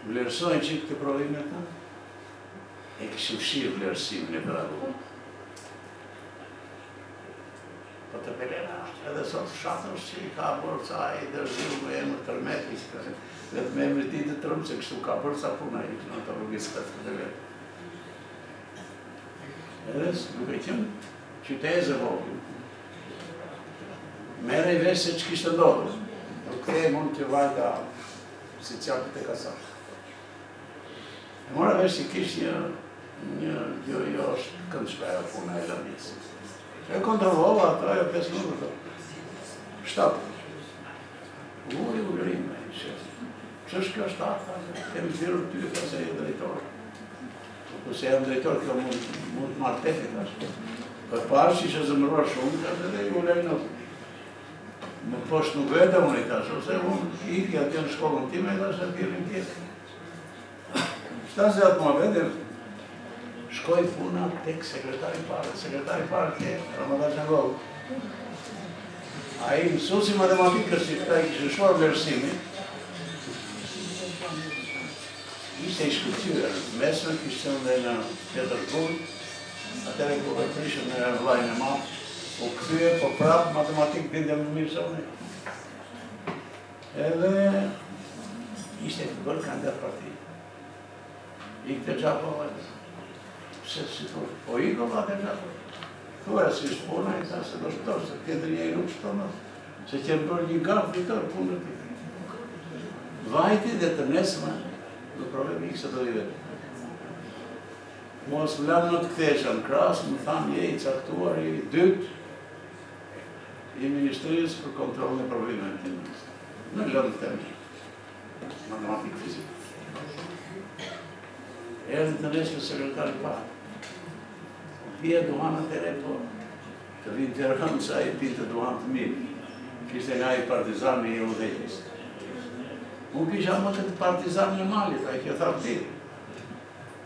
Vlerësojnë që këtë provime ta, e këshim shirë vlerësimin e pedagogu. Po të pelena, edhe sot fshatës që i ka bërë sa i dërziu me emër tërmeti, dhe të me emër ti të tërmë, se kështu ka bërë sa puna i në të logiskat të vetë. Edhe duke qënë qyteze vogë, mere i vesh se që kishtë ndodhë, nuk këthej mund të vajta si qapët e kasarë. E mora vesh që kishtë jo është këndshpeja puna e lëmjësë. E kontrollova ato, ajo 5 minutë. 7. Uri u lërime, i shesë. Që është kjo 7? Kemi thirur ty e se e drejtorë. Këse e drejtorë, kjo mund të marrë tefi, për parë që ishe zëmëruar shumë, që edhe u lërime. Më poshtë nuk vete unë i tash, ose unë iki aty në shkollën time e tash e pjerin tjetë. Shtasë e atë më vete, shkoj puna tek sekretari parë. Sekretari parë ke Ramadan Qangogu. A i mësusi matematikës që këta i kishë shuar vlerësimi, ishte i shkëtyrë. Mesme kishtë dhe në Petersburg, atëre ku e prishën në vlajnë e matë, po këthyë, po prapë matematikë bindja më mirë se unë. Edhe ishte të bërë kandidat partijë. I këtë gjapo vajtë. Se si thua, po i ko vate gjapo. Thua, si shpona i ta se do shpëtor, se tjetër një i nuk shpëtonat. Se qenë bërë një gafë vitor, punë të ti. Vajti dhe të nesme, në problemi i këse të i vetë. Mos më lanë në të këthesha në krasë, më thamë je i caktuar i dytë i Ministrisë për kontrolën e probleme në të njësë. Në lëndë të një. Matematikë fizikë. Erë të nesme sekretari parë. Pia duhanët e repo, të vinë të rëmë sa i pinë të duhanët të mirë. Kishte nga i partizani i udhejës. Unë kisha më të partizani në malit, a i kjo tha pëtirë.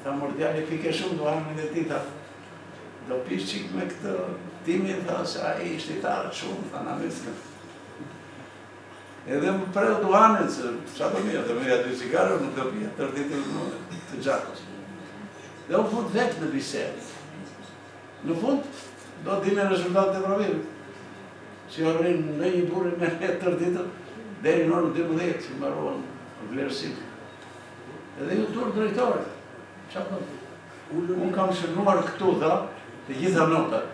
Tha mordjali pike shumë duhanën e ti, tha do pish qik me këtë timin, tha se a i shtitarët shumë, tha në miskën. Edhe më preu duhanën, se qa të mija, të mija 2 cigarë, nuk do pija, tërditin të gjakës. Dhe u fund vetë në bisedë. Në fund, do të dime rezultat të provimit. Si orërin në një burri me në tërditën, deri në orën 12, që mbaruan vlerësimin. Edhe ju turë drejtore. Qa përë? Unë kam shërnuar këtu, da, të gjitha notat.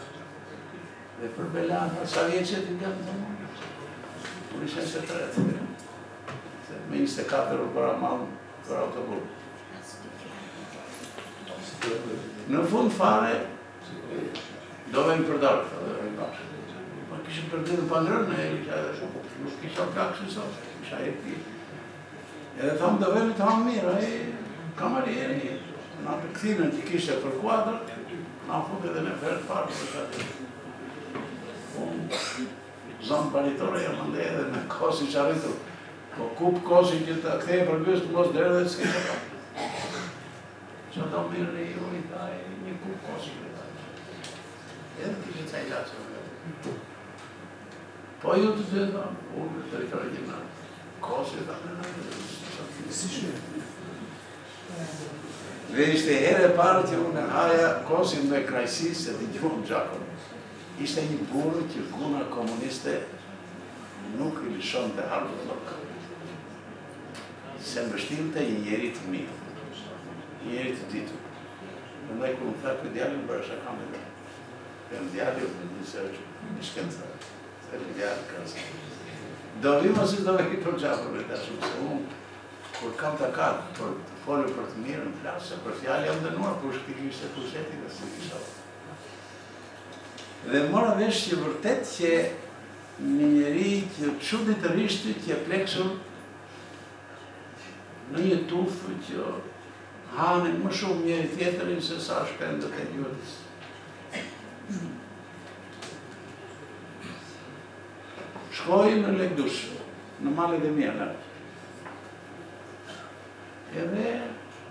Dhe për Belana, sa vjeqet i nga të mënë? Unë ishe se 3. Me 24 u bëra malë për autobur. Në fund fare, dove më përdarë, të bashkë. Po kishë përdirë për nërën, nuk kisha plakë që sot, kisha e pi. Edhe thamë dove më të hamë mirë, kamarieri, në të këthime që kishe për kuadrë, në fund edhe në ferë parë për qatë. zonë paritore jam ande edhe me kosi që arritur. Po kup kosi që të kthej për gjysë të mos dherë dhe s'ke që ka. Që do mirë e ju i taj një kup kosi që ta. Edhe të që taj laqë. Po ju të të të unë të rikërë gjimna. Kosi të të në dhe ishte herë e parë që unë haja kosin me krajsi se të gjuhëm gjakon. Ishte një burë që guna komuniste nuk i lishon të ardhë lokë. Se mbështim të një njeri të mirë, një njeri të ditu. Nëndaj ku më tha për djallin bërë shaka me dhe. Për në djallin më njëse është një shkenca. Se në djallin kërësa. Do vima si do veki për gjakon e të shumë se unë kur kam të katë për të folë për të mirë në flasë, se për fjallë jam dënuar, kur shkiki ishte kusheti dhe si kisha. Dhe mora vesh që vërtet që një njeri që çuditërisht që pleksur në një tufë që hanin më shumë njeri tjetërin se sa shpendët e gjurës. Shkoj në Lekdush, në malet e mjela. Edhe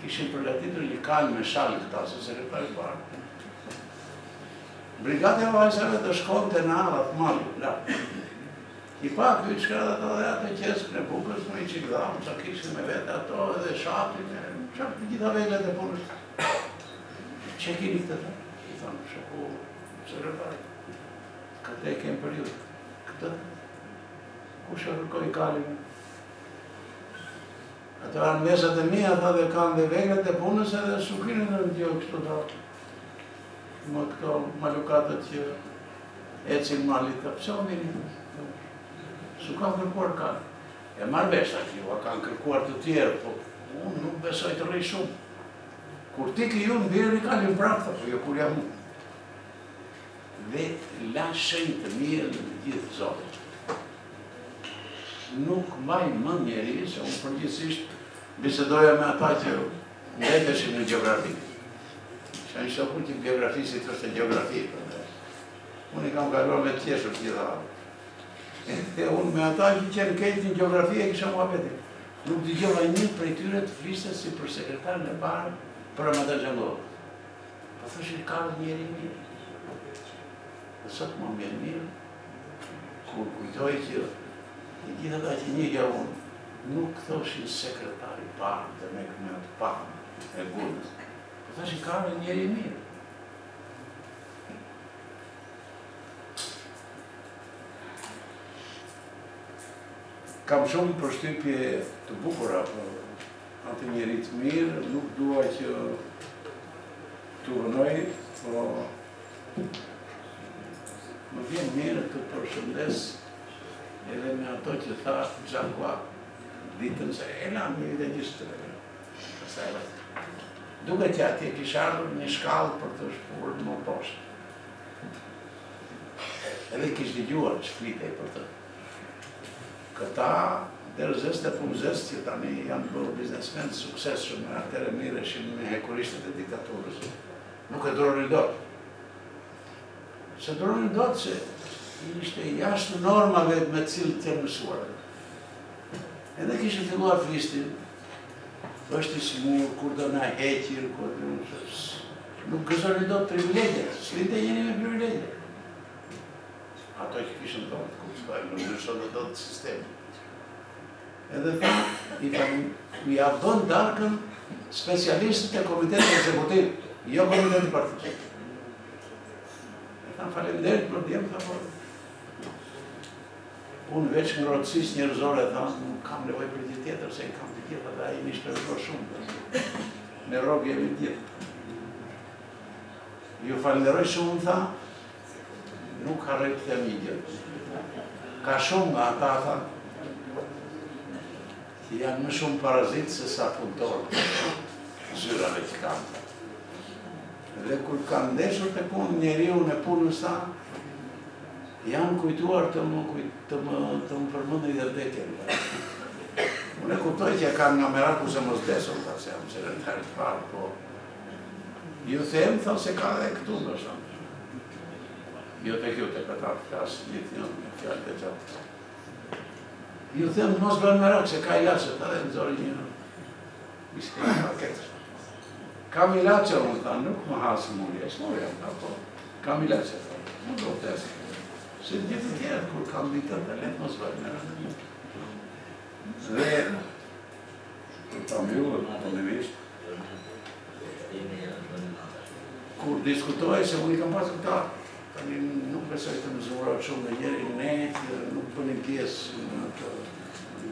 kishin përgatitur një kalë me shalë këta, se se repari parë. Brigate e vajzave të shkon të në arat malë, lartë. I pak ju që kada të dhe atë qeskën e bukës, më i që gdhamë, që kishin me vete ato edhe shatin, qatë të gjitha vejlet e punës. Që kini këtë të? I thamë, shëku, se repari. Këtë e kemë për ju. Këtë? Ku shë rëkoj kalime? Ato anë mesat e mija, tha dhe kanë dhe veglet e punës edhe sukrinë në rëndjo kështu da. Më këto malukatët që ecin malit të pëso mirin. Su kanë kërkuar kanë. E marrë besha që ju kanë kërkuar të tjerë, po unë nuk besoj të rrej shumë. Kur ti ki ju në birë i kalin prakta, po jo kur jam unë. Dhe la shenjë të mirë në gjithë zotë. Nuk mbaj më njeri, se unë përgjithsisht bisedoja me ata që mbeteshin në gjeografi. Që në shokur që biografisit është e gjeografi. Unë i kam kaluar me tjeshur gjitha. Dhe unë me ata që qenë kejtë në gjeografi e kisha muhabetin. Nuk dëgjova një prej tyre të fliste si për sekretarën e parë për Ramazan Xhangollë. Po thoshin ka njeri mirë. Dhe sot më mbjen mirë, kur kujtoj që i gjithë ata që njëgja unë, nuk thoshin sekretari parë dhe me këmët parë e gunës. Po thoshin ka njeri mirë. Kam shumë përshtypje të bukura, për atë njeri të mirë, nuk dua që të vënoj, po më vjen mirë të përshëndes edhe me ato që tha Xhakua ditën se e la një vite gjithë të duke që atje kisha ardhur një shkallë për të shpurë më poshtë. Edhe kish dëgjuar që flitej për të. Këta dërëzës të punëzës që tani janë bërë biznesmen të suksesshëm me atëre mireshin me hekurishtet e diktaturës. Nuk e dorënin dot. Se dorënin dot se ishte jashtë normave me cilë të mësuar. Edhe kishë filluar flistin, është i smur, kur do na heqir, kur nuk gëzoni do të privilegje, s'linte jeni me privilegje. Ato që kishën tonë të kupsbaj, nuk nëshon dhe do të sistemi. Edhe i avdon darkën specialistët e komitetit ekzekutiv, jo komitetit partiqet. E thamë falemderit për djemë, thamë, unë veç në rotësis njerëzore, thamë, nuk kam nevoj për gjithë tjetër, se i kam të tjetër, dhe a i një shpërëzor shumë. Me rogë jemi tjetër. Ju falenderoj shumë, thamë, nuk harrej të them një gjë. Ka shumë nga ata, thamë, që janë më shumë parazitë se sa punëtorë, zyrave që kanë. Dhe kur kanë ndeshur të punë njeriu në punës ta, janë kujtuar të më përmëndë i dhe vdekjen. Unë e kuptoj që kanë nga meraku se mos desur, ta se jam sekretarit parë, po ju them, thë se ka dhe këtu në shumë. Jo të kjo të këta flasë, gjithë njën me fjallë të gjatë. Ju them mos bërë me rakë, se ka ilaçet, edhe në zori një ishte një paketër. Kam ilaçet, unë tha, nuk më hasë mundje, s'morja, kam ilaçet, nuk do të esë. Se gjithë të tjerët, kur kam ditër të letë, mos bërë me rakë. Dhe, kur tam ju, përnimisht, kur diskutoj se unë i kam pasë këta, tani nuk besoj të më zhurojë shumë dhe njeri ne nuk bënim pjesë në të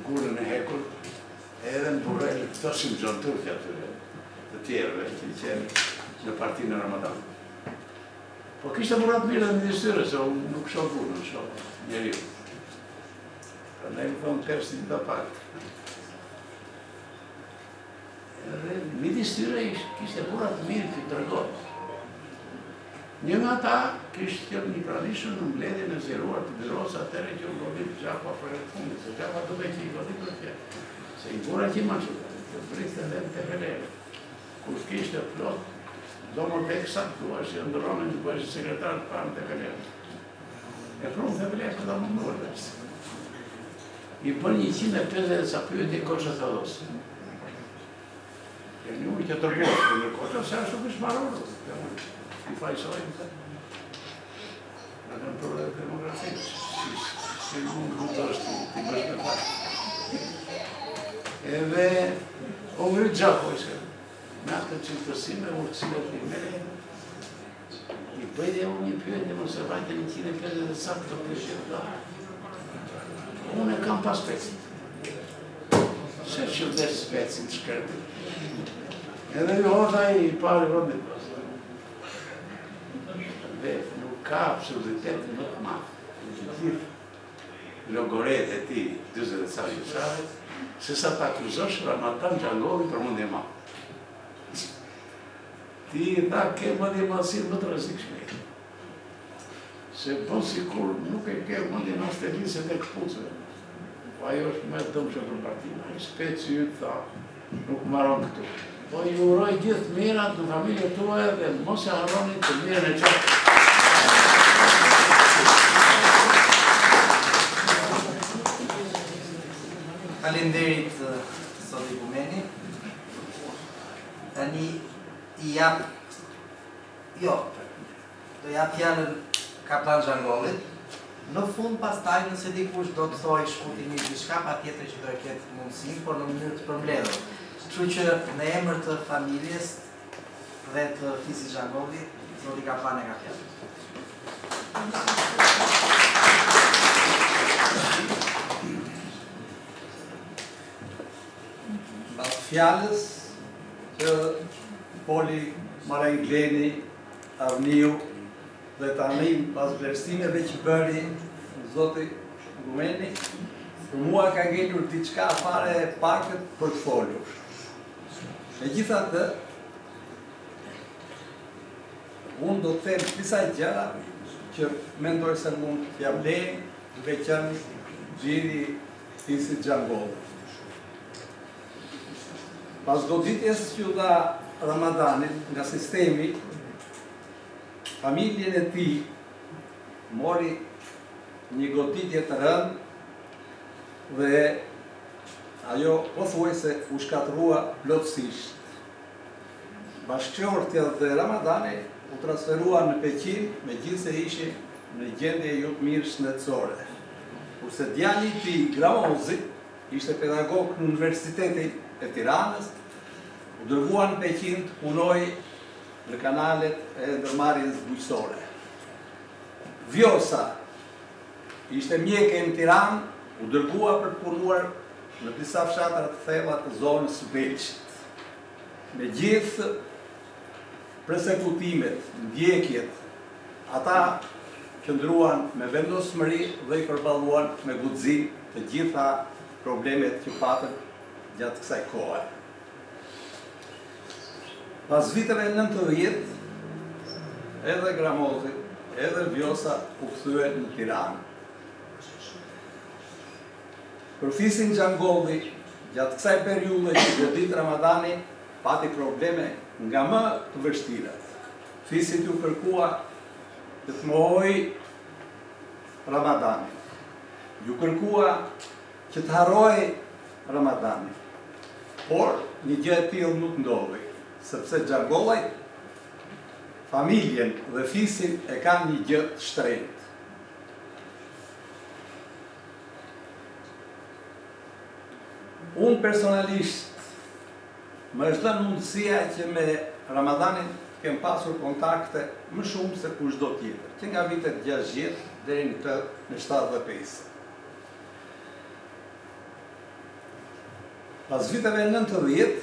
gurën e hekur, edhe në burrel këto si më gjonë turkja të tjerëve që i qenë në partinë në Ramadan. Po kishte burrat mirë dhe midis tyre, se unë nuk shoh gurën, shoh njeriu. Prandaj më thonë tërsi të pak. Edhe midis tyre kishte burrat mirë që tregon. Një nga ta kishtë qërë një pranishën në mbledhjen e zjeruar të birosa atëre që u godit gjapa për e fundit, se gjapa duke që i godit për tjerë. Se i bura që i maqë, të briste dhe të helere. Kur kishtë e plot, do më të eksakt tu është që ndëronën që bëjshë sekretar të parën të helere. E prunë të helere do më mërë dhe qëtë. I bën 150 sa pyet i koqës të dosë. E një ujë që të rëbosë, për në koqës se ashtu kështë marorë. I fajsojnë të. Në kanë problem të demokracinë, si mund të është t'i bësh me fajtë. Edhe, o ngritë gjako, me atë qëtësime, urësime të një mere, i bëjde unë një pyetje, më se vajte 150 dhe sakë të pyetje të da. Unë e kam pas specit. Se që vdes specit të shkërti. Edhe ju hodha i pari rëndit. Dhe nuk ka absurditet më të madh në të gjithë logoret e ti 20 sa vjeçare, se sa ta akuzosh Ramatan Xhangovi për mundje madhe. Ti tha ke mundje madhësi më të rrezikshme. Se bën sikur nuk e ke mundjen as të lisë të këpucëve. Po ajo është më e dëmshme për partinë. Ai speci yt tha, nuk marron këtu. Po ju uroj gjithë mirat në familjen tuaja dhe mos e harroni të mirën e qoftë. Falenderit Zoti Bumeni. Tani i jap do jap fjalën Kaplan Xhangollit. Në fund pastaj nëse dikush do të thojë shkurtimisht diçka, patjetër që do të ketë mundësi, por në mënyrë të përmbledhur. Kështu që në emër të familjes dhe të fisit Xhangollit, Zoti Kaplan e ka fjalën. Pas fjallës që poli Maraj Gleni, Arniu dhe Tanim pas vlerësimeve që bëri Zoti Bumeni, për mua ka ngelur diçka fare e pakët për të folur. Megjithatë, unë do të them disa gjëra që mendoj se mund t'ja vlejnë duke qenë xhiri fisit Xhangollit. Pas goditjes që u dha Ramadanit nga sistemi, familjen e tij mori një goditje të rëndë dhe ajo pothuajse u shkatërrua plotësisht. Bashkëshortja dhe Ramadani u transferuan në Peqin, megjithëse ishin në gjendje jo të mirë shëndetësore. Kurse djali i tij, Gramozi, ishte pedagog në Universitetin e Tiranës, u dërguan në Peqin të punojë në kanalet e ndërmarrjes bujqësore. Vjosa ishte mjeke në Tiranë, u dërgua për të punuar në disa fshatra të thella të zonës së Belqit. Me gjithë persekutimet, ndjekjet, ata qëndruan me vendosmëri dhe i përballuan me guxim të gjitha problemet që patën gjatë kësaj kohe. Pas viteve 90, edhe Gramozi, edhe Vjosa u kthyen në Tiranë. Për fisin Xhangolli, gjatë kësaj periudhe që godit Ramadani, pati probleme nga më të vështirat. Fisit ju kërkua të të mohoj Ramadanin. Ju kërkua që të harroj Ramadanin. Por, një gjë e tillë nuk ndodhi, sepse xhangollaj, familjen dhe fisin e kanë një gjë të shtrenjtë. Unë personalisht më është dhënë mundësia që me Ramadanin kem pasur kontakte më shumë se kushdo tjetër, që nga vitet 60 deri në 75. Pas viteve 90,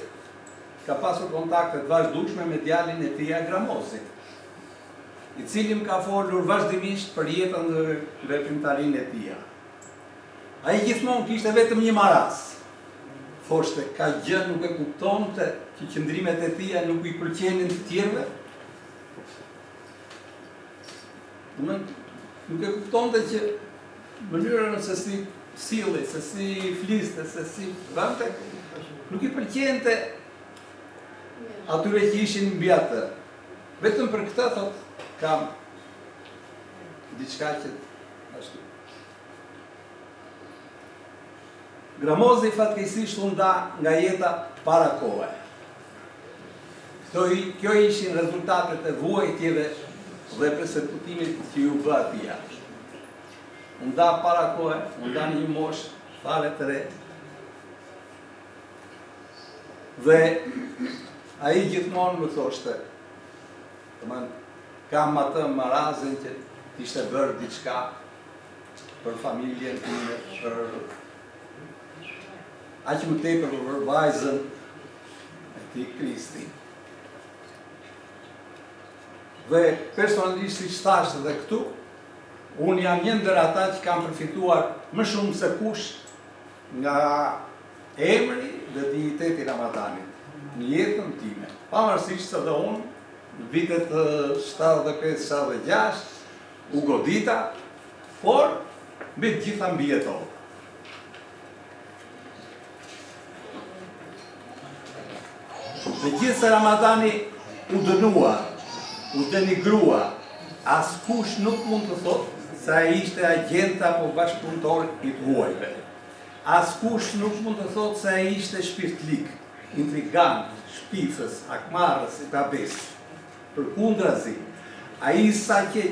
ka pasur kontakte të vazhdueshme me djalin e tij Agramozin, i cili më ka folur vazhdimisht për jetën dhe veprimtarinë e tij. Ai gjithmonë kishte vetëm një maraz. Thoshte, ka gjë nuk e kuptonte që qëndrimet e tija nuk i pëlqenin të tjerëve. Nuk e kuptonte që mënyrën se si silli, se si fliste, se si vante, nuk i pëlqente atyre që ishin mbi atë. Vetëm për këtë thot, kam diçka që ashtu. Gramozi fatkeqësisht u nda nga jeta para kohe. Kjo ishin rezultatet e vuajtjeve dhe persekutimit që ju bë atij. U nda para kohe, u nda në një moshë fare të re. Dhe ai gjithmonë më thoshte, kam atë marazin që t'ishte bërë diçka për familjen time, për aq më tepër për vajzën e tij Kristi. Dhe personalisht si thash edhe këtu, unë jam një ndër ata që kam përfituar më shumë se kush nga emri dhe digniteti Ramadanit në jetën time. Pavarësisht se dhe unë në vitet 75-76 u godita, por mbi të gjitha mbijetova. Me gjithë se Ramadani u dënua, u denigrua, askush nuk mund të thotë se ai ishte agent apo bashkëpunëtor i të huajve. Askush nuk mund të thotë se ai ishte shpirtlik, intrigant, shpifës, akmarrës, i tabes. Përkundrazi, ai sa që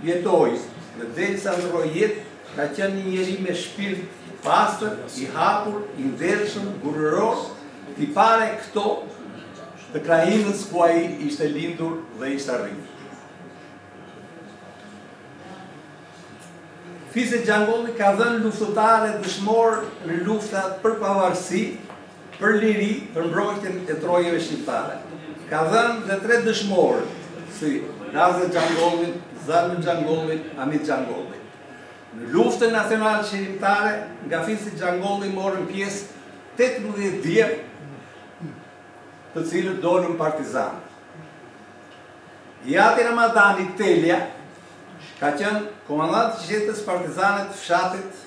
jetoi dhe derisa ndroi jetë, ka qenë një njeri me shpirt pastër, i hapur, i ndershëm, gurëros, t'i pare këto të krajinës ku ai ishte lindur dhe ishte arrindur. Fisi Xhangolli ka dhënë luftëtare dëshmor në luftat për pavarësi, për liri, për mbrojtjen e trojeve shqiptare. Ka dhënë dhe 3 dëshmorë, si Nazë Xhangollin, Zalmi Xhangollin, Hamit Xhangollin. Në luftën nacionale shqiptare, nga fisi Xhangolli morën pjesë 18 djem, të cilët dolën partizanë. Jati Ramadani Telja ka qenë komandant i qytetës partizane të fshatit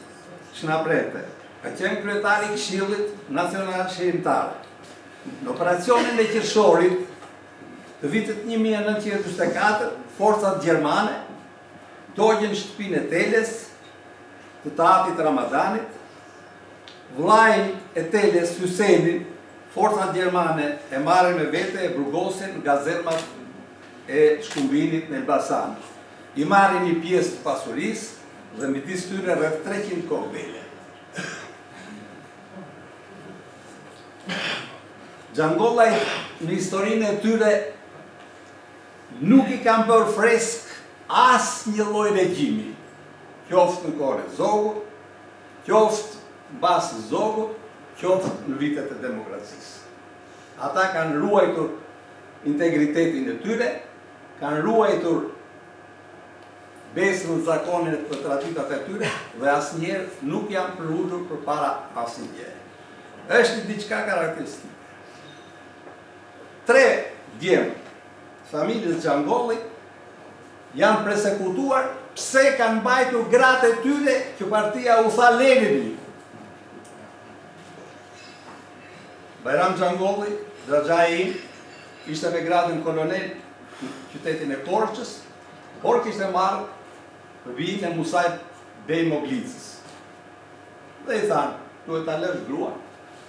Shnaprete. Ka qenë kryetari i Këshillit Nacional Shqiptar. Në operacionin e Qershorit të vitit 1944, forcat gjermane dogjën shtëpinë e Teljes, të tatit Ramadanit, vllajin e Teljes, Hysenin, forcat gjermane e marrin me vete e burgosin nga zemrat e shkumbinit në Elbasan. I marrin një pjesë të pasurisë dhe midis tyre rreth 300 kokbele. Xhangollaj në historinë e tyre nuk i kanë bërë fresk as një lloj regjimi, qoftë në kohën e Zogut, qoftë mbas Zogut, qoftë në vitet e demokracisë. Ata kanë ruajtur integritetin e tyre, kanë ruajtur besën në zakonin dhe traditat e tyre dhe asnjëherë nuk janë përulur përpara asnjëje. Është diçka karakteristike. 3 djem familjes Xhangolli janë persekutuar pse kanë mbajtur gratë e tyre që partia u tha Lenini. Bajram Xhangolli, Draxhai im, ishte me gradën kolonel në qytetin e Korçës, por kishte marrë Përvijin e Musaj Bej Moglicës. Dhe i thanë, duhet ta lësh grua,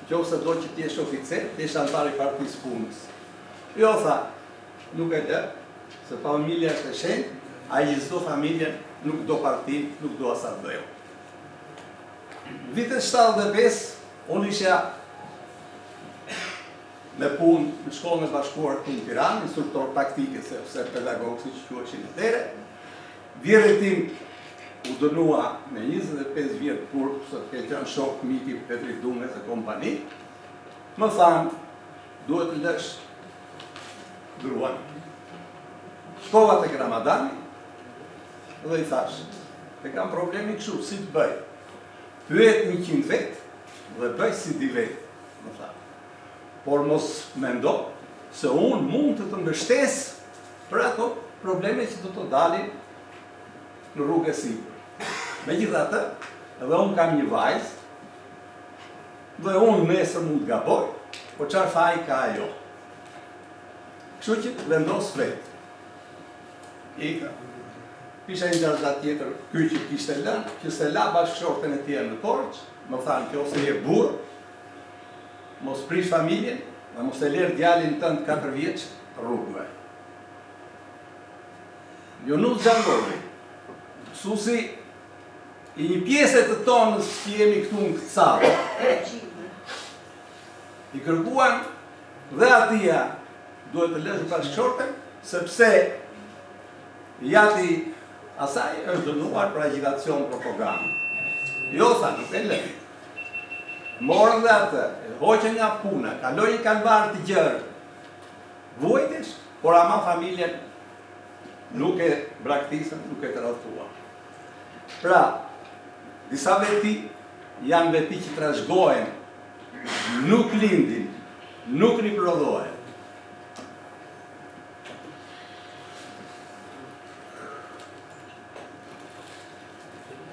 nëse do që t'jesh oficer, t'jesh antar i partisë punës. Jo, tha, nuk e lë, se familja është e shenjtë, a i çdo familjen nuk do partin, nuk do asat bëjo. Vitet 75, unë isha me punë në shkollën e bashkuar të në Tiranë, instruktor taktike, sepse pedagog si që quheshin atëherë. Vjerri tim u dënua me 25 vjetë kur se ke qenë shok miki Petri Dumes e kompani, më thanë, duhet të lësh gruan. Shkova tek Ramadani dhe i thash, e kam problemi kështu, si të bëj? Pyet 100 vetë dhe bëj si di vetë, më thanë. Por mos mendo se unë mund të mbështes për ato probleme që do të dalin në rrugë e sipër. Megjithatë, edhe unë kam një vajzë, dhe unë nesër mund të gaboj, po çfarë faji ka ajo. Kështu që vendos vetë. Ika. Isha një gjarzat tjetër, ky që kishte lënë, që se la bashkëshorten e tjerë në porç, më thanë kjo se je burr, mos prish familjen, dhe mos e lërë djalin tënd 4 vjeç rrugëve. Jonus Xhangolli, mësuesi i një pjesë të tonës që jemi këtu në këtë sallë, i kërkuan dhe atia duhet të lësh bashkëshorten, sepse jati asaj është dënuar për agitacion propagandë. Jo, tha, nuk e lë. Morën dhe atë, e hoqën nga puna, kaloi një kalvar të gjerë, vujtesh, por ama familjen nuk e braktisën, nuk e të rrëtuan. Pra, disa veti janë veti që trashëgohen, nuk lindin, nuk riprodhohen.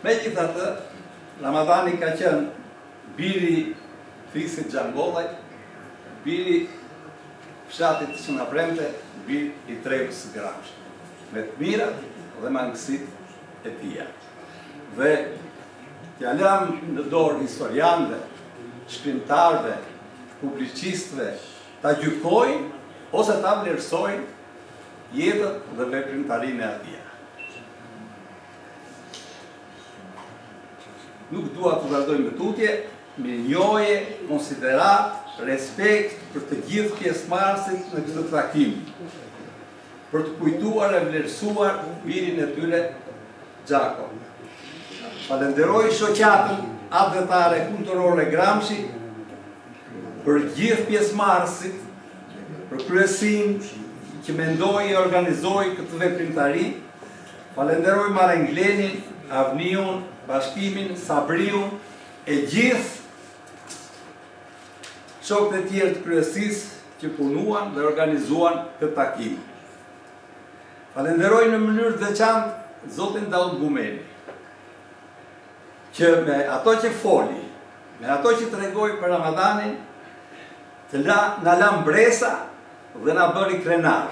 Megjithatë, Ramadani ka qenë biri Fisit Xhangollaj, biri fshatit të Shënapremte, biri i Tregës së Gramshit, me të mirat dhe mangësit e tija. Dhe t'ja lëm në dorë historianëve, shkrimtarëve, publicistëve, ta gjykojnë ose ta vlerësojnë jetën dhe veprimtarinë e atij. Nuk dua të vazhdoj me tutje, me njohje, konsiderat, respekt për të gjithë pjesëmarrësit në këtë takim, për të kujtuar e vlerësuar birin e tyre Gjako. Falenderoj shoqatën advetare kulturore Gramshi për gjithë pjesëmarrësit, për kryesin që mendoi e organizoi këtë veprimtari. Falenderoj Marenglenin, Avniun, Bashkimin, Sabriun, e gjithë shokët e tjerë të kryesisë që punuan dhe organizuan këtë takim. Falenderoj në mënyrë të veçantë zotin Daud Gumeni, që me ato që foli, me ato që tregoi për Ramadanin, na la mbresa dhe na bëri krenar.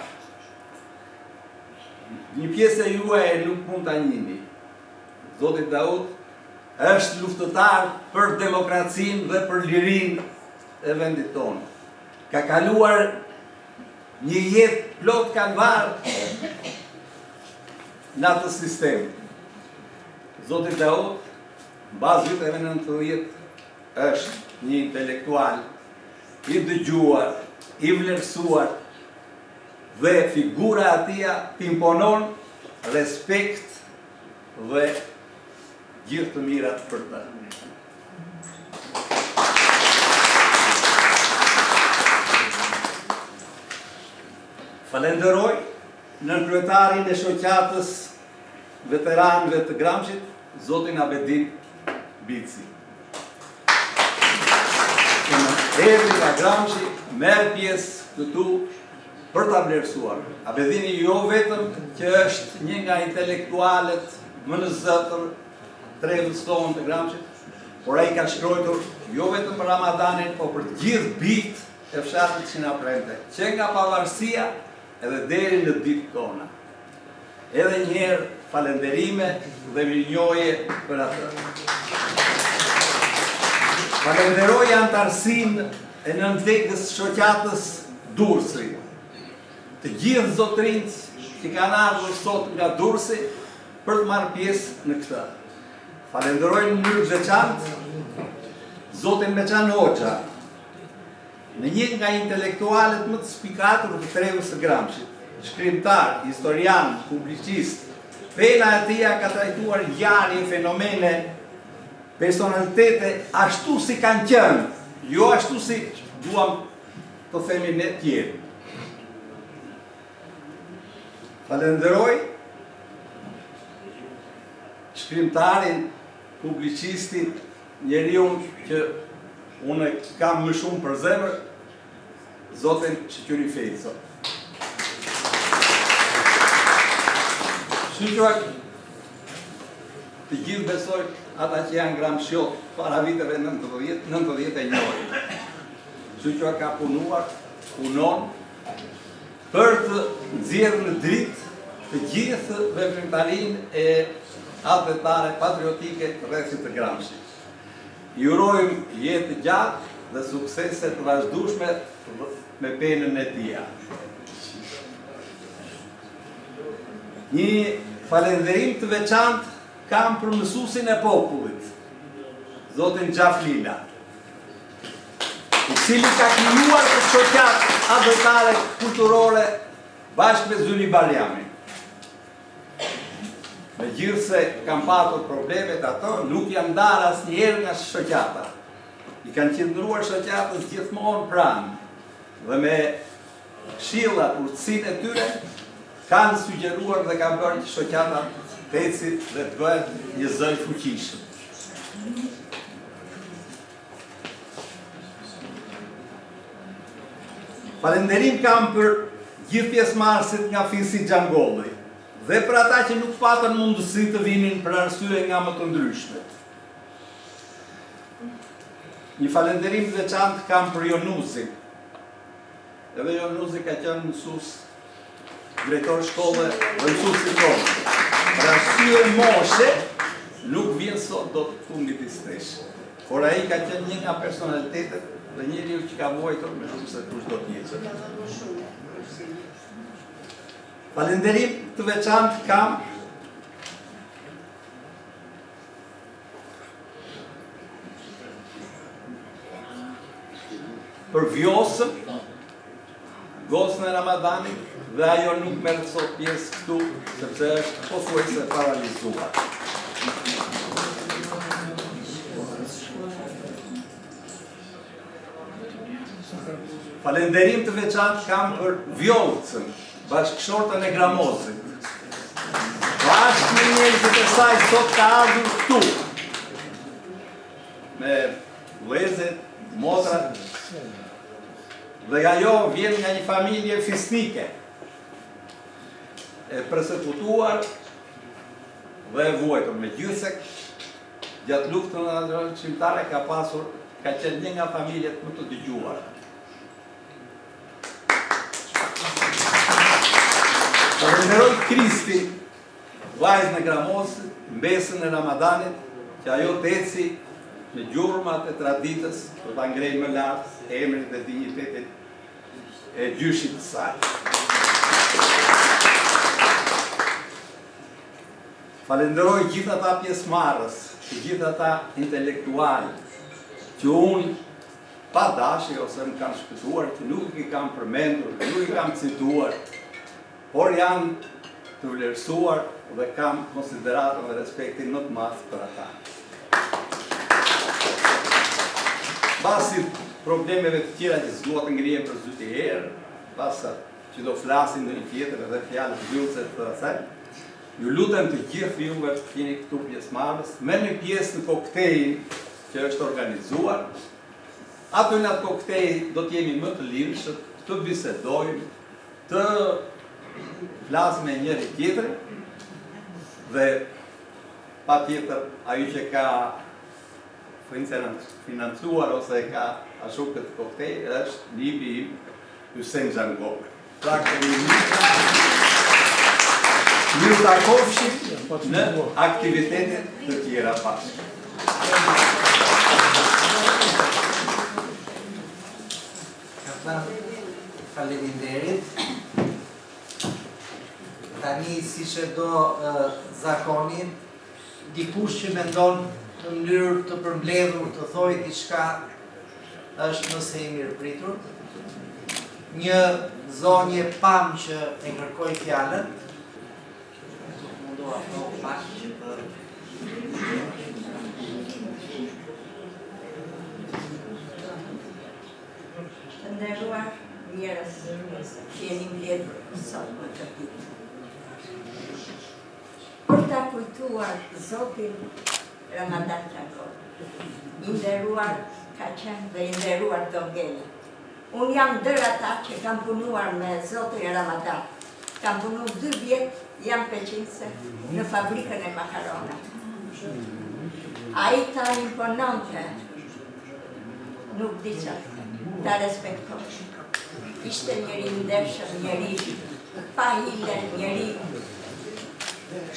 Një pjesë e juaj nuk mund ta njihni. Zoti Daud është luftëtar për demokracinë dhe për lirinë e vendit tonë. Ka kaluar një jetë plot kalvar në atë sistem. Zoti Daud, mbas viteve 90, është një intelektual i dëgjuar, i vlerësuar dhe figura e tij imponon respekt dhe gjithë të mirat për të. Falenderoj nënkryetarin e shoqatës veteranëve të Gramshit, zotin Abedin Bici. Erdhi nga Gramshi, merr pjesë këtu për ta vlerësuar. Abedini jo vetëm që është një nga intelektualet më në zëtër trevës tonë të Gramshit, por ai ka shkruar jo vetëm për Ramadanin, por për të gjithë bijtë e fshatit Shënapremte, që nga pavarësia edhe deri në ditë tona. Edhe njëherë falenderime dhe mirënjohje për atë. Falenderoj antarësinë e nëntegës shoqatës Durrësi, të gjithë zotrinjt që kanë ardhur sot nga Durrësi për të marrë pjesë në këtë. Falenderoj në mënyrë veçantë zotin Meçan Hoxha, në një nga intelektualet më të spikatur të trevës së Gramshit, shkrimtar, historian, publicist. Pena e tij ka trajtuar ngjarje, fenomene, personalitete ashtu si kanë qenë, jo ashtu si duam të themi ne tjerë. Falenderoj shkrimtarin, publicistin, njeriu që unë kam më shumë për zemër, zotin Shqyri Fejco. Shqyra, të gjithë besoj ata që janë gramshiot para viteve 91. Shqyra ka punon për të nxjerrë në dritë të gjithë veprimtarinë e atletare patriotike të rrethit të Gramshit. I urojmë jetë gjatë dhe suksese të vazhdueshme me penën e tij. Një falënderim të veçantë kam për mësuesin e popullit, zotin Xhaflila, i cili ka krijuar të shoqatë atletare kulturore bashkë me Zyli Barjamin. Megjithse kam patur problemet ato, nuk jam ndarë asnjëherë nga shoqata. I kanë qëndruar shoqatës gjithmonë pranë dhe me këshillat, urtësinë e tyre kanë sugjeruar dhe kanë bërë që shoqata të eci dhe të bëhet një zë i fuqishëm. Falënderim kam për gjithë pjesëmarrësit nga Fisi Xhangolli dhe për ata që nuk patën mundësi të vinin për arsye nga më të ndryshmet. Një falënderim të veçantë kam për Jonuzin. Edhe Jonuzi ka qenë mësues, drejtor shkolle dhe mësues i tonë. Për arsye moshe nuk vjen sot do të fundit i stesh. Por ai ka qenë një nga personalitetet dhe njeriu që ka vuajtur me shumë se kush do të jetë. Falënderim të veçantë kam për Vjosën, gosën e Ramadanit, dhe ajo nuk merr sot pjesë këtu sepse është pothuajse paralizuar. Falënderim të veçantë kam për Vjollcën, bashkëshortën e Gramozit. Bashkë me njerëzit e saj sot ka ardhur këtu, me vëllezërit, motrat, dhe ajo vjen nga një familje fisnike, e përsekutuar dhe e vuajtur. Megjithse gjatë luftës natyrale shqiptare ka qenë një nga familjet më të dëgjuara. Falenderoj Kristi, vajzën e Gramozit, mbesën e Ramadanit, që ajo të eci me gjurmat e traditës për ta ngrejë më lart emrin dhe dinjitetin e gjyshit të saj. Falenderoj gjithë ata pjesëmarrës, gjithë ata intelektualë që unë pa dashje ose më kanë shpëtuar, që nuk i kam përmendur, nuk i kam cituar, por janë të vlerësuar dhe kam konsideratën dhe respektin më të madh për ata. Pasi problemeve të tjera që s'duhet të ngrihen për zyti herë, pasi që do flasin në një tjetër edhe fjalë të mbyllëse për asaj, ju lutem të gjithë juve të jeni këtu pjesëmarrës, merrni pjesë në koktejlin që është organizuar. Aty në atë koktejl do të jemi më të lirshëm, të bisedojmë, të flasim me njëri tjetrin dhe patjetër ajo që ka financuar ose ka ashtu këtë koktejl është libi im Hyssein Xhangolli. Miru takofshim në aktivitetet të tjera bashkë. Faleminderit. Tani si që do zakonin, dikush që mendon në mënyrë të përmbledhur të thojë diçka është nëse i mirë pritur. Një zonje pam që e kërkoj fjalën. Mundoha pak që të Të nderuar njerëz që jeni mbledhur sot në këtë ditë. Për ta kujtuar Zotin Ramadan Çakor, i nderuar ka qenë dhe i nderuar Dongeli. Unë jam ndër ata që kam punuar me Zotin Ramadan. Kam punu 2 vjet, jam peqinse në fabrikën e makarona. Ai ta impononte, nuk di çfarë. Ta respektosh. Ishte njëri ndershëm, njëri pa hile, njëri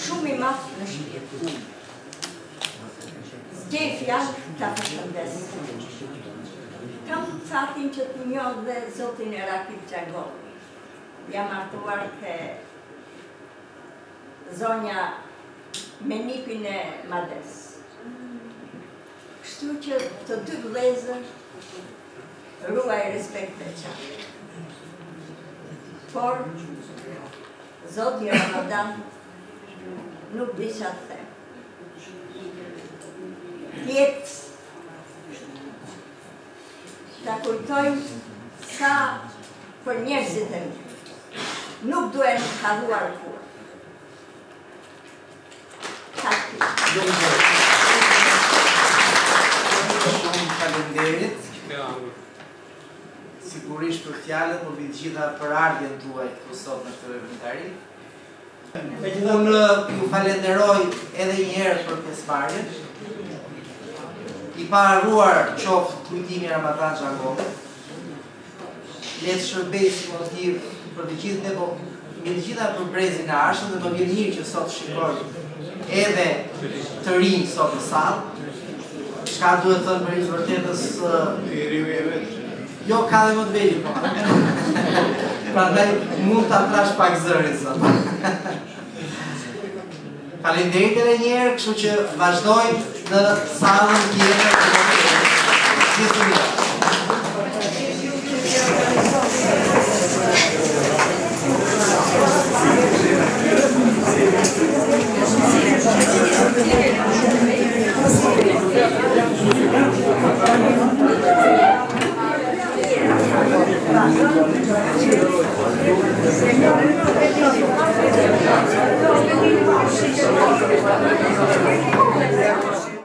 shumë i madh në shpirt. Zgjej fjalë ta përshëndes. Kam fatin që të njoh dhe zotin Erakil Çagovi. Jam martuar ke zonja me nipin e Mades. Kështu që të 2 vëllezër ruaj respekt dhe qarë. Por, Zoti Ramadan nuk di që të them. Tjetë ta kujtojmë sa për njerëzit e mi. Nuk duhen kalluar kur. Shumë faleminderit. Sigurisht për fjalët, por mbi të gjitha për ardhjen tuaj këtu sot në këtë veprimtari. Unë ju falenderoj edhe një herë për pjesëmarrjen. I paruar qoftë kujtimi Ramadan Çagovi. Le të shërbej si motiv për të gjithë ne, po me të gjitha për brezin e arshëm, dhe më vjen mirë që sot shikoj edhe të rinj sot në sallë. Çka duhet thënë për një vërtetës jo, ka dhe më të vejë, po. Prandaj mund ta trash pak zërin sot. Faleminderit edhe një herë, kështu që vazhdojmë në sallën tjetër. Gjithë mirë. Thank you.